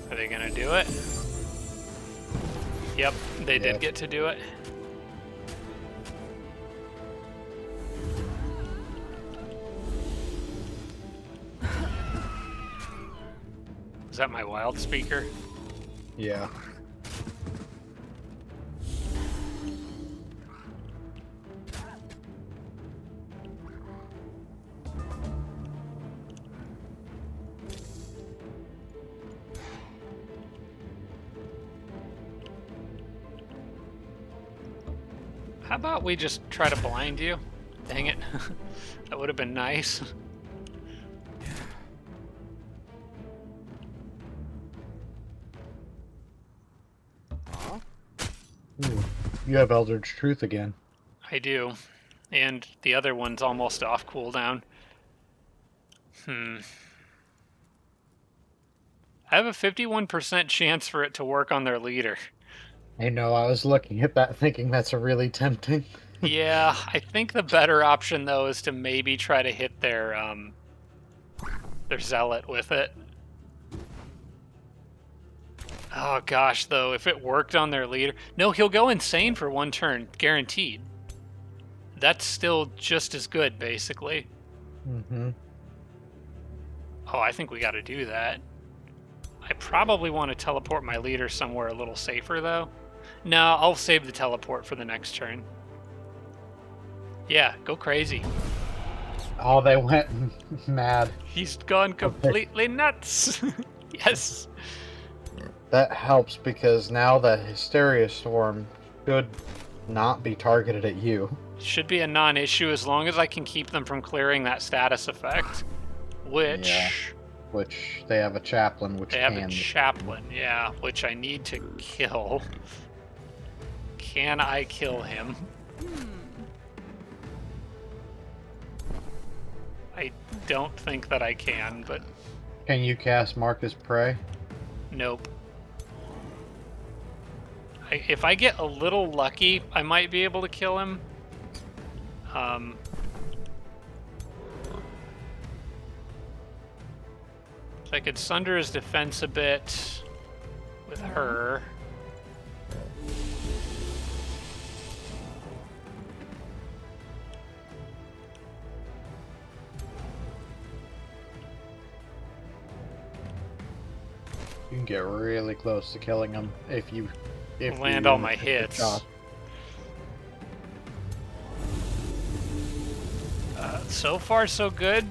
Are they gonna do it? Yep, they did get to do it. Is that my wild speaker? Yeah. How about we just try to blind you? Dang it. That would have been nice. Ooh, you have Eldritch Truth again. I do. And the other one's almost off cooldown. I have a 51% chance for it to work on their leader. I know, I was looking at that thinking that's really tempting. Yeah, I think the better option, though, is to maybe try to hit their zealot with it. Oh gosh, though, if it worked on their leader... No, he'll go insane for 1 turn, guaranteed. That's still just as good, basically. Mm-hmm. Oh, I think we gotta do that. I probably want to teleport my leader somewhere a little safer, though. No, I'll save the teleport for the next turn. Yeah, go crazy. Oh, they went mad. He's gone completely nuts. Yes. That helps because now the Hysteria Storm should not be targeted at you. Should be a non-issue as long as I can keep them from clearing that status effect. Which... Yeah. which they have a chaplain, which They have can. a chaplain, yeah, which I need to kill. Can I kill him? I don't think that I can, but Can you cast Mark as Prey? nope. If I get a little lucky, I might be able to kill him. So I could sunder his defense a bit with her. You can get really close to killing him if you Land all my hits. So far, so good.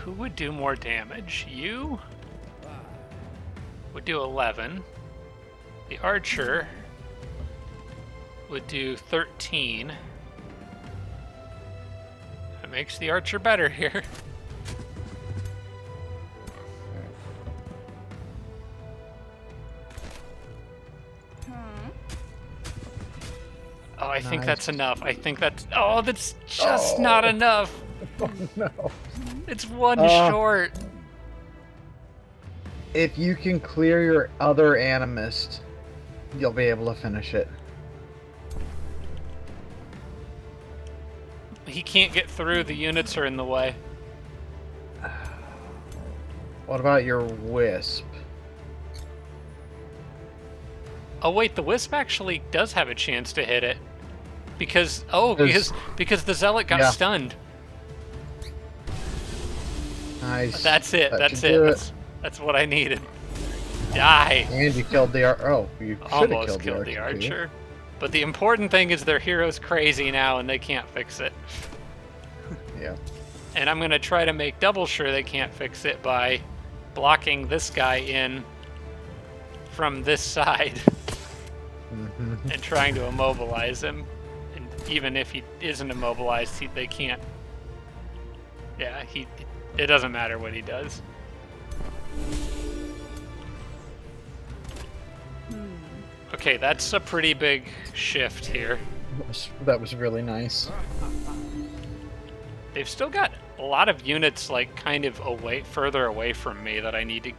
Who would do more damage? You would do 11. The archer would do 13. That makes the archer better here. Oh, I think that's enough. I think that's... Oh, that's just not enough. Oh, no. It's one short. If you can clear your other animist, you'll be able to finish it. He can't get through. The units are in the way. What about your wisp? Oh wait, the wisp actually does have a chance to hit it. Because because the zealot got stunned. Nice. That's it. That That's should do it. That's what I needed. Die. And you killed the you should have Almost killed the archer. Too. archer. But the important thing is their hero's crazy now and they can't fix it. Yeah. And I'm gonna try to make double sure they can't fix it by blocking this guy in from this side and trying to immobilize him. And even if he isn't immobilized, they can't. Yeah, it doesn't matter what he does. Okay, that's a pretty big shift here. That was really nice. They've still got a lot of units like kind of further away from me that I need to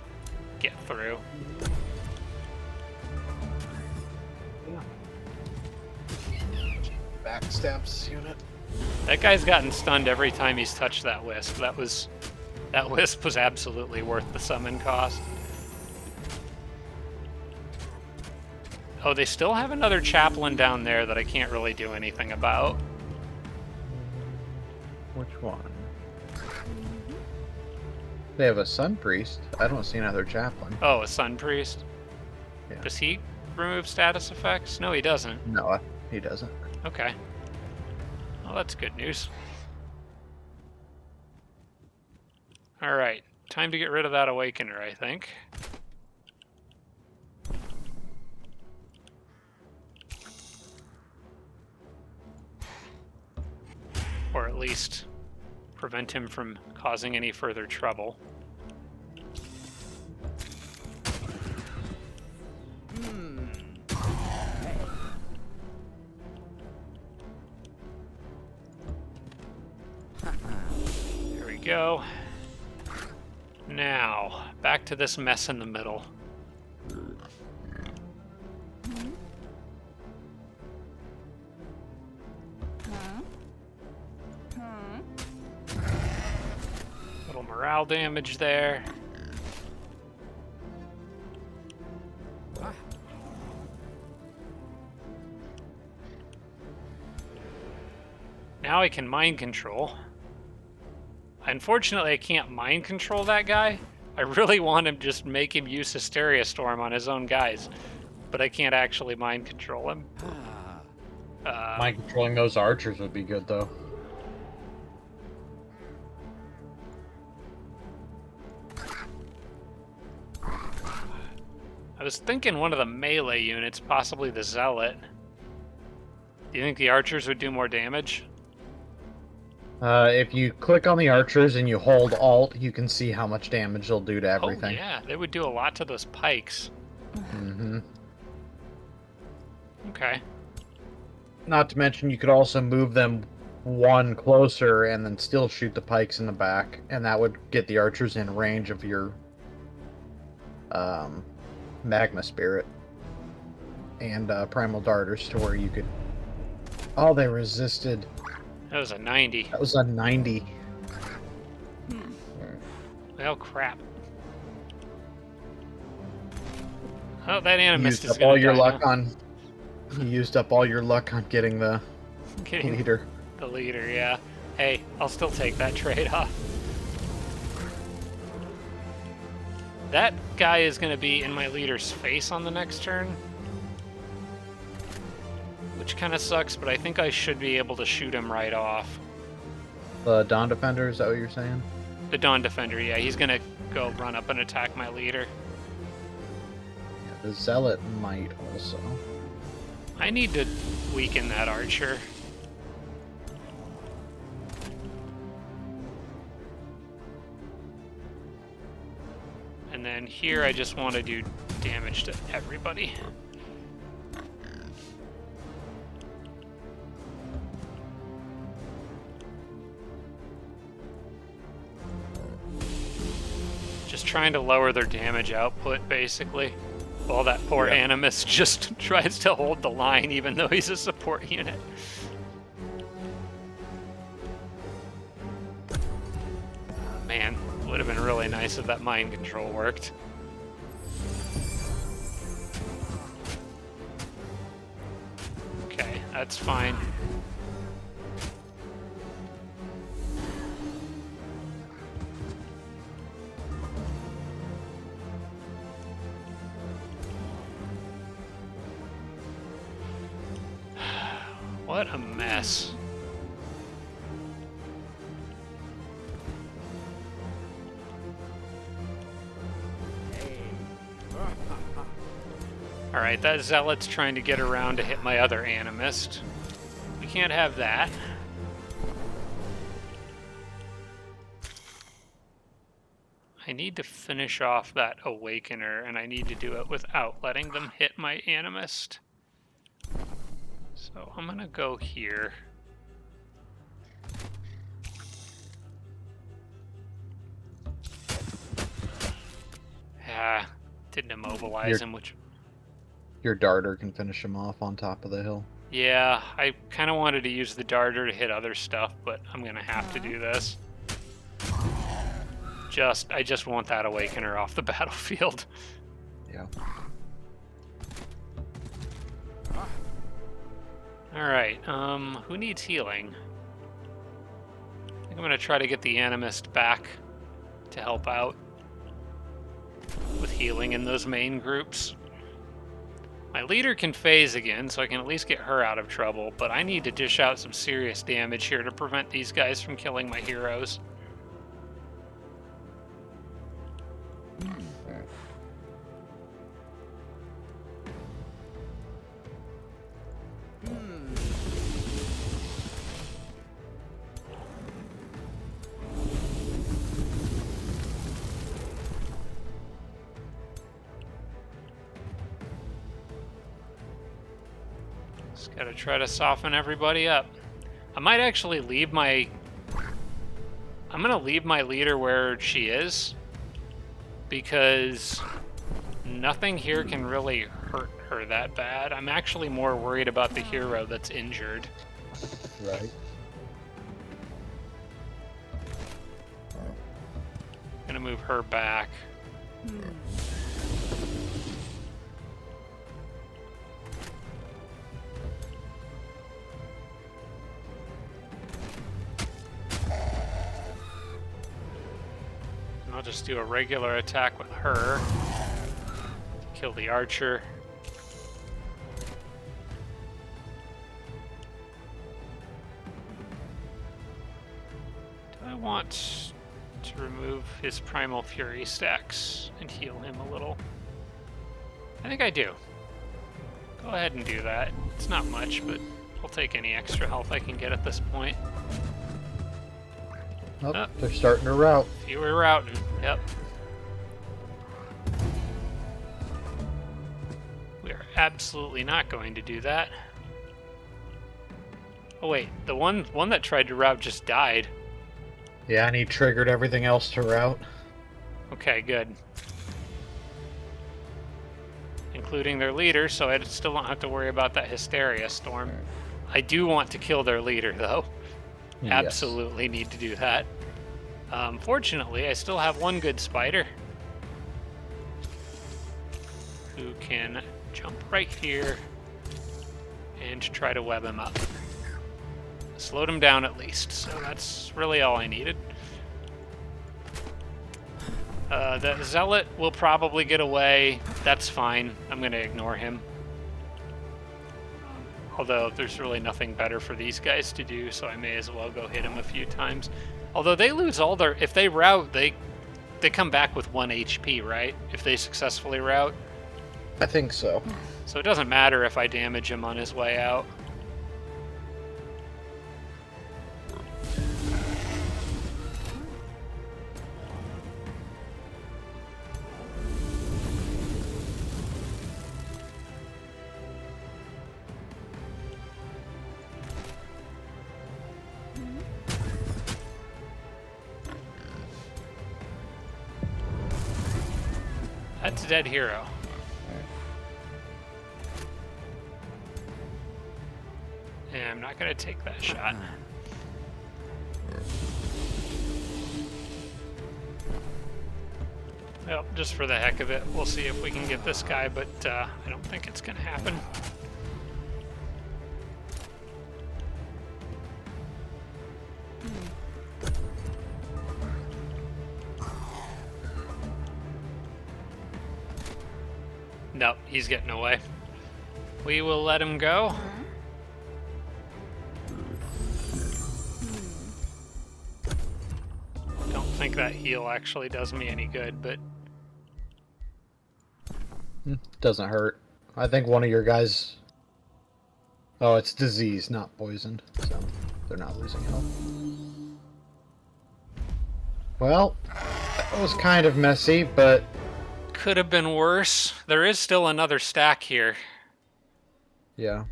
get through. Backstabs unit. That guy's gotten stunned every time he's touched that wisp. That wisp was absolutely worth the summon cost. Oh, they still have another chaplain down there that I can't really do anything about. Which one? They have a sun priest. I don't see another chaplain. Oh, a sun priest? Yeah. Does he remove status effects? No, he doesn't. No, he doesn't. Okay. Well, that's good news. Alright, time to get rid of that Awakener, I think. Or at least prevent him from causing any further trouble. There we go. Now, back to this mess in the middle. Little morale damage there. Now I can mind control. Unfortunately, I can't mind control that guy. I really want to just make him use Hysteria Storm on his own guys, but I can't actually mind control him. Mind controlling those archers would be good, though. was thinking one of the melee units, possibly the Zealot. Do you think the archers would do more damage? If you click on the archers and you hold Alt, you can see how much damage they'll do to everything. Oh yeah, they would do a lot to those pikes. Mm-hmm. Okay. Not to mention, you could also move them one closer and then still shoot the pikes in the back, and that would get the archers in range of your magma spirit and primal darters to where you could. Oh, they resisted. That was a 90. That was a 90. Well, crap. Oh, that animist is Used up gonna all your die luck now. on. You used up all your luck on getting the Getting leader. the leader, yeah. Hey, I'll still take that trade-off. That guy is going to be in my leader's face on the next turn. Which kind of sucks, but I think I should be able to shoot him right off. The Dawn Defender, is that what you're saying? The Dawn Defender, yeah. He's going to go run up and attack my leader. Yeah, the Zealot might also. I need to weaken that archer. And then here I just want to do damage to everybody. Just trying to lower their damage output, basically. While that poor animist just tries to hold the line, even though he's a support unit. Man, would have been really nice if that mind control worked. Okay, that's fine. What a mess. Alright, that Zealot's trying to get around to hit my other animist. We can't have that. I need to finish off that Awakener, and I need to do it without letting them hit my animist. So I'm gonna go here. Ah, didn't immobilize him, which... Your darter can finish him off on top of the hill. Yeah, I kind of wanted to use the darter to hit other stuff, but I'm gonna have to do this. I just want that Awakener off the battlefield. Yeah. Alright, who needs healing? I think I'm gonna try to get the Animist back to help out with healing in those main groups. My leader can phase again, so I can at least get her out of trouble, but I need to dish out some serious damage here to prevent these guys from killing my heroes. Just gotta try to soften everybody up. I might actually leave my... I'm gonna leave my leader where she is, because nothing here can really hurt her that bad. I'm actually more worried about the hero that's injured. Right. Gonna move her back. And I'll just do a regular attack with her. Kill the archer. Do I want to remove his Primal Fury stacks and heal him a little? I think I do. Go ahead and do that. It's not much, but I'll take any extra health I can get at this point. Oh, they're starting to rout. Fewer routing. Yep. We are absolutely not going to do that. Oh wait, the one that tried to rout just died. Yeah, and he triggered everything else to rout. Okay, good. Including their leader, so I still don't have to worry about that hysteria storm. I do want to kill their leader, though. Yes. Absolutely need to do that. Fortunately, I still have one good spider who can jump right here and try to web him up. Slowed him down at least, so that's really all I needed. The zealot will probably get away. That's fine. I'm going to ignore him. Although there's really nothing better for these guys to do, so I may as well go hit him a few times. Although they lose all their... If they rout, they come back with 1 HP, right? If they successfully rout. I think so. So it doesn't matter if I damage him on his way out. That's a dead hero. And I'm not going to take that shot. Well, just for the heck of it, we'll see if we can get this guy, but I don't think it's going to happen. Nope, he's getting away. We will let him go. Don't think that heal actually does me any good, but... Doesn't hurt. I think one of your guys... Oh, it's disease, not poisoned, so they're not losing health. Well, that was kind of messy, but... Could have been worse. There is still another stack here. Yeah.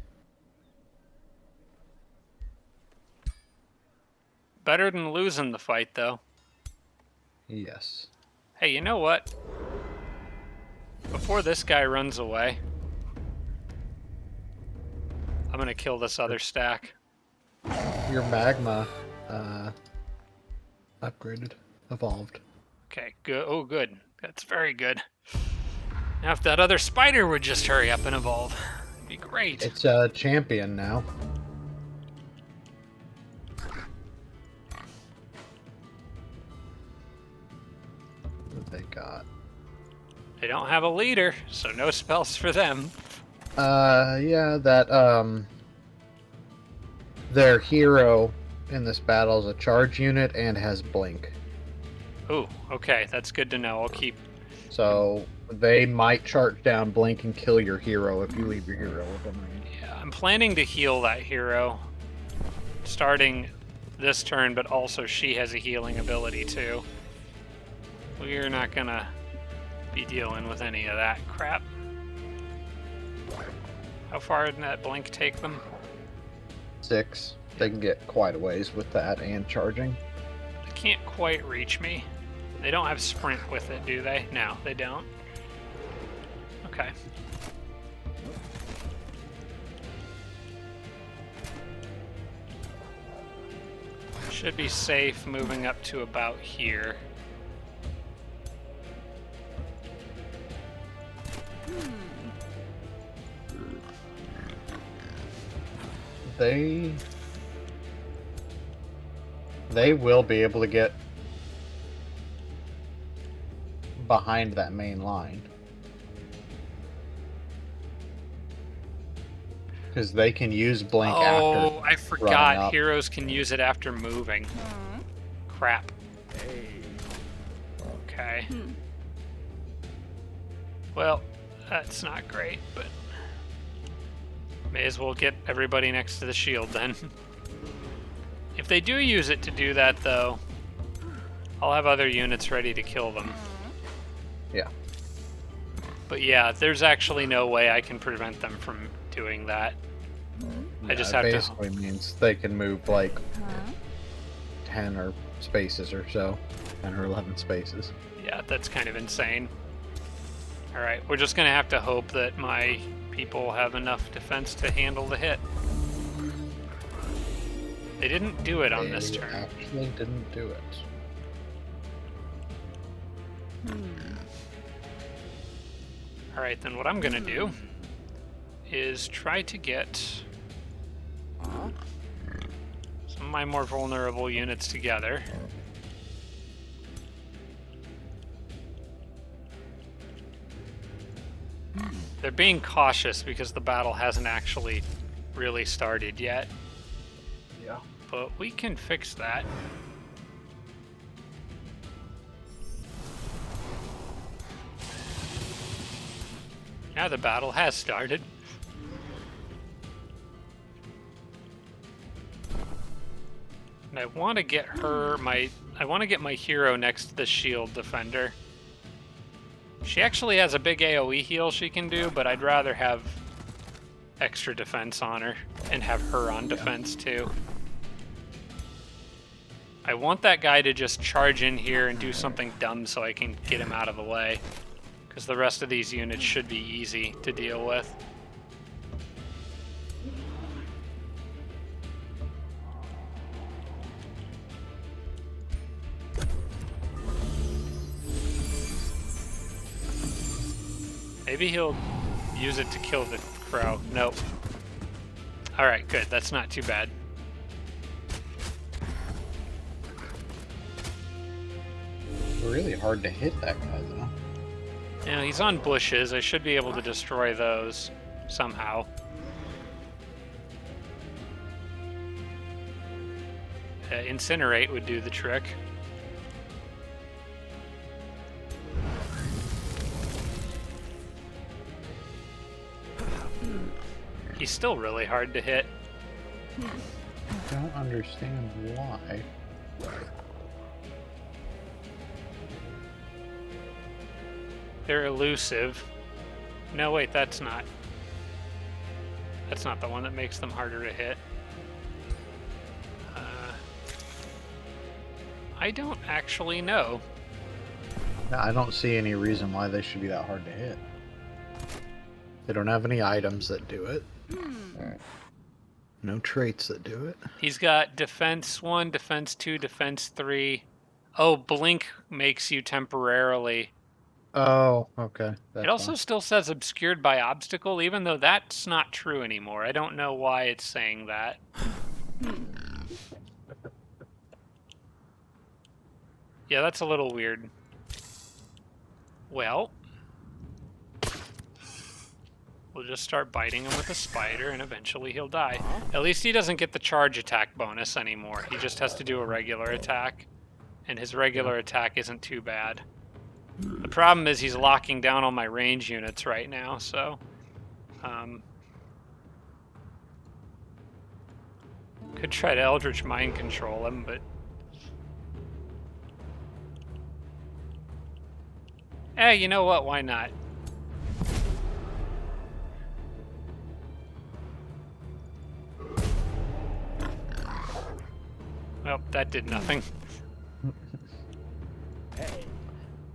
Better than losing the fight, though. Yes. Hey, you know what? Before this guy runs away, I'm gonna kill this other stack. Your magma, upgraded, evolved. Okay, good. Oh, good. That's very good. Now, if that other spider would just hurry up and evolve, it'd be great. It's a champion now. What they got? They don't have a leader, so no spells for them. Yeah, that, their hero in this battle is a charge unit and has blink. Ooh, okay, that's good to know. I'll keep... So they might charge down blink and kill your hero if you leave your hero within range. Yeah, I'm planning to heal that hero starting this turn, but also she has a healing ability too. We're not gonna be dealing with any of that crap. How far did that blink take them? 6. They can get quite a ways with that and charging. They can't quite reach me. They don't have sprint with it, do they? No, they don't. Okay. Should be safe moving up to about here. They will be able to get behind that main line. Because they can use blink after. Oh, I running forgot. up. Heroes can use it after moving. Crap. Okay. Well, That's not great, but may as well get everybody next to the shield then. If they do use it to do that, though, I'll have other units ready to kill them. Yeah. But yeah, there's actually no way I can prevent them from doing that. I just have it to. basically means they can move like 10 or spaces or so. 10 or 11 spaces. Yeah, that's kind of insane. Alright, we're just gonna have to hope that my people have enough defense to handle the hit. They didn't do it on this turn. Actually didn't do it. Alright, then what I'm gonna do is try to get some of my more vulnerable units together. They're being cautious because the battle hasn't actually really started yet. Yeah. But we can fix that. Now the battle has started. And I want to get I want to get my hero next to the shield defender. She actually has a big AoE heal she can do, but I'd rather have extra defense on her and have her on defense too. I want that guy to just charge in here and do something dumb so I can get him out of the way, because the rest of these units should be easy to deal with. Maybe he'll use it to kill the crow. Nope. Alright, good. That's not too bad. Really hard to hit that guy, though. Yeah, he's on bushes. I should be able to destroy those somehow. Incinerate would do the trick. He's still really hard to hit. I don't understand why. They're elusive. No, wait, that's not. That's not the one that makes them harder to hit. I don't actually know. I don't see any reason why they should be that hard to hit. They don't have any items that do it. No traits that do it. He's got defense 1, defense 2, defense 3. Oh, blink makes you temporarily. Oh, okay. It also still says obscured by obstacle, even though that's not true anymore. I don't know why it's saying that. Yeah, that's a little weird. Well, we'll just start biting him with a spider, and eventually he'll die. At least he doesn't get the charge attack bonus anymore. He just has to do a regular attack, and his regular attack isn't too bad. The problem is he's locking down all my range units right now, so... could try to Eldritch Mind Control him, but... you know what? Why not? Well, that did nothing.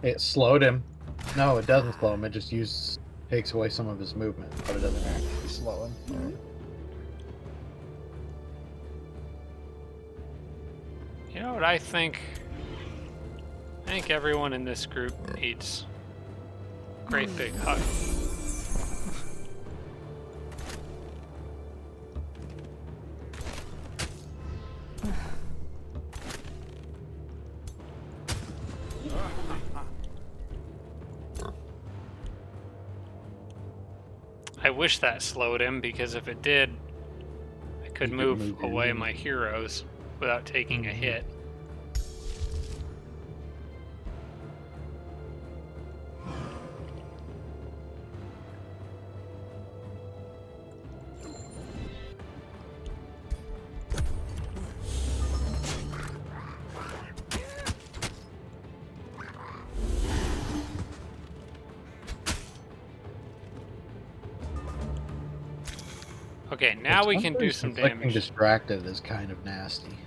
It slowed him. No, it doesn't slow him. It just takes away some of his movement, but it doesn't actually slow him. You know what I think? I think everyone in this group needs a great big hug. I wish that slowed him, because if it did, I could move away my heroes without taking a hit. Okay, now we can do some Inflicting damage. distracted is kind of nasty.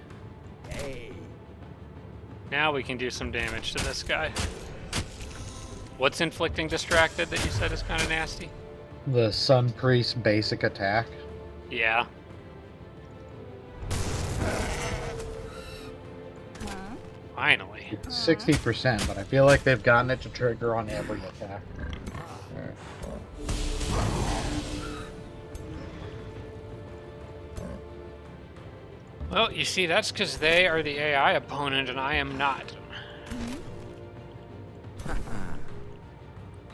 Now we can do some damage to this guy. What's inflicting distracted that you said is kind of nasty? The Sun Priest basic attack. Yeah. Finally. It's 60%, but I feel like they've gotten it to trigger on every attack. Well, you see, that's because they are the AI opponent and I am not.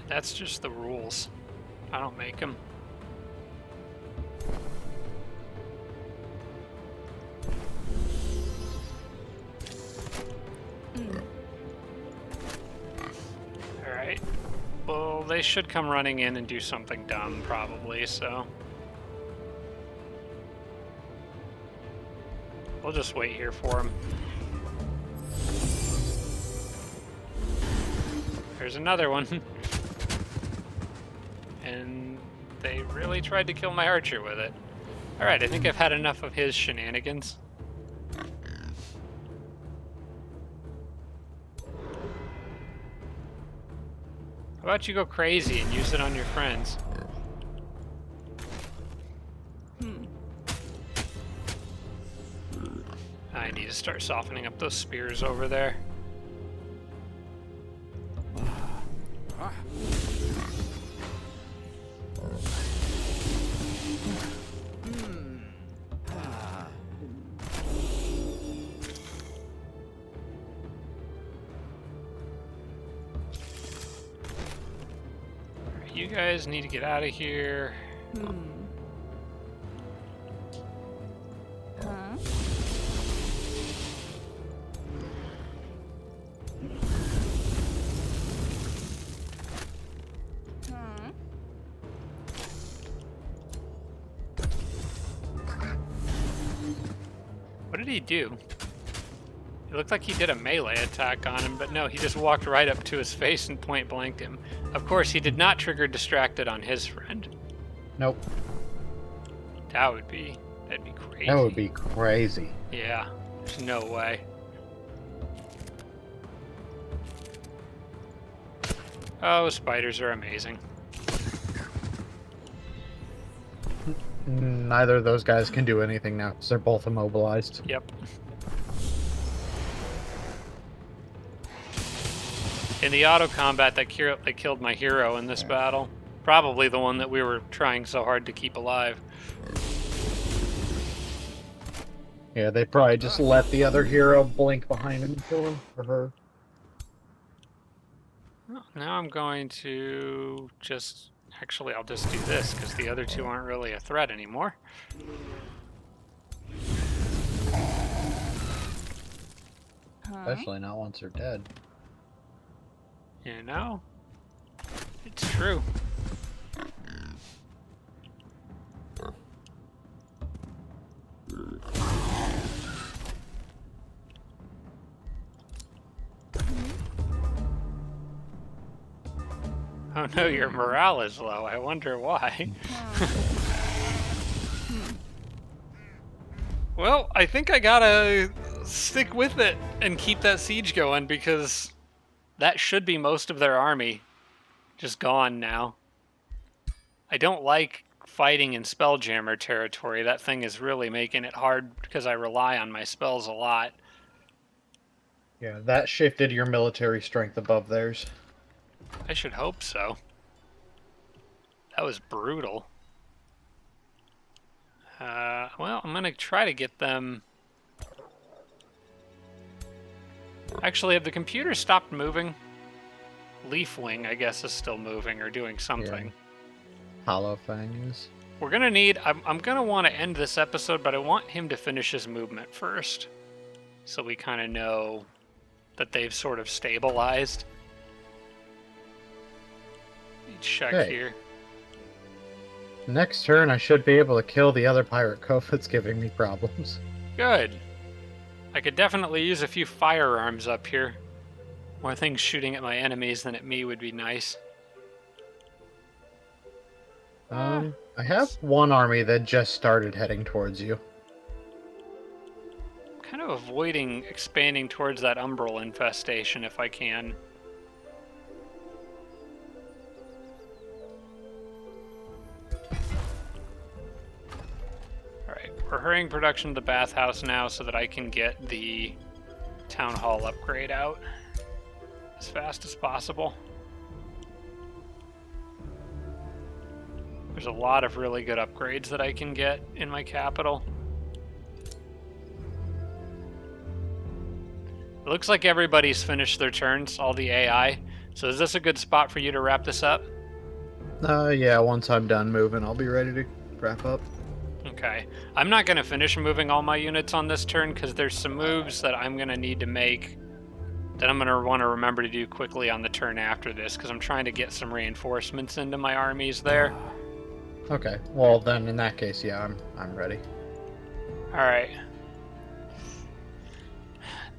That's just the rules. I don't make them. Alright. Well, they should come running in and do something dumb, probably, so... We'll just wait here for them. There's another one. And they really tried to kill my archer with it. Alright, I think I've had enough of his shenanigans. How about you go crazy and use it on your friends? I need to start softening up those spears over there. You guys need to get out of here. What did he do? It looked like he did a melee attack on him, but no, he just walked right up to his face and point blanked him. Of course, he did not trigger distracted on his friend. Nope. That'd be crazy. That would be crazy. Yeah, there's no way. Oh, spiders are amazing. Neither of those guys can do anything now because they're both immobilized. Yep. In the auto combat, that killed my hero in this battle. Probably the one that we were trying so hard to keep alive. Yeah, they probably just let the other hero blink behind him and kill him or her. Well, now I'm going to just... Actually, I'll just do this, because the other two aren't really a threat anymore. Especially not once they're dead. You know? It's true. Oh no, your morale is low. I wonder why. Well, I think I gotta stick with it and keep that siege going because that should be most of their army just gone now. I don't like fighting in Spelljammer territory. That thing is really making it hard because I rely on my spells a lot. Yeah, that shifted your military strength above theirs. I should hope so. That was brutal. Well, I'm gonna try to get them... Actually, have the computers stopped moving? Leafwing, I guess, is still moving or doing something. Yeah. Hollow Fang is. We're gonna need... I'm gonna want to end this episode, but I want him to finish his movement first. So we kind of know that they've sort of stabilized. Check here. Next turn, I should be able to kill the other pirate cove that's giving me problems. Good. I could definitely use a few firearms up here. More things shooting at my enemies than at me would be nice. I I have one army that just started heading towards you. Kind of avoiding expanding towards that umbral infestation if I can. Alright, we're hurrying production to the bathhouse now so that I can get the town hall upgrade out as fast as possible. There's a lot of really good upgrades that I can get in my capital. It looks like everybody's finished their turns, all the AI. So is this a good spot for you to wrap this up? Yeah, once I'm done moving, I'll be ready to wrap up. Okay. I'm not going to finish moving all my units on this turn because there's some moves that I'm going to need to make that I'm going to want to remember to do quickly on the turn after this because I'm trying to get some reinforcements into my armies there. Okay, well then in that case, yeah, I'm ready. Alright.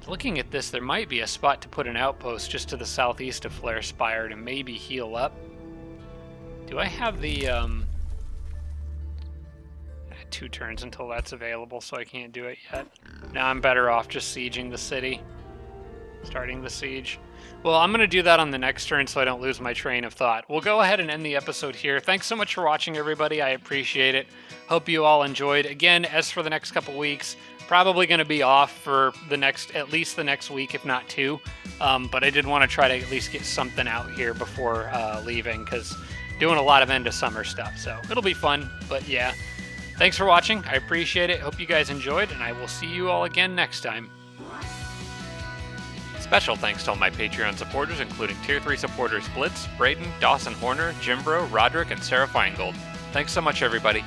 Looking at this, there might be a spot to put an outpost just to the southeast of Flarespire to maybe heal up. Do I have the, I had 2 turns until that's available, so I can't do it yet. Now I'm better off just sieging the city. Starting the siege. Well, I'm going to do that on the next turn so I don't lose my train of thought. We'll go ahead and end the episode here. Thanks so much for watching, everybody. I appreciate it. Hope you all enjoyed. Again, as for the next couple weeks, probably going to be off for at least the next week, if not 2. But I did want to try to at least get something out here before leaving, because doing a lot of end of summer stuff. So it'll be fun. But yeah, thanks for watching. I appreciate it. Hope you guys enjoyed, and I will see you all again next time. Special thanks to all my Patreon supporters, including Tier 3 supporters Blitz, Braden, Dawson Horner, Jimbro, Roderick, and Sarah Feingold. Thanks so much, everybody.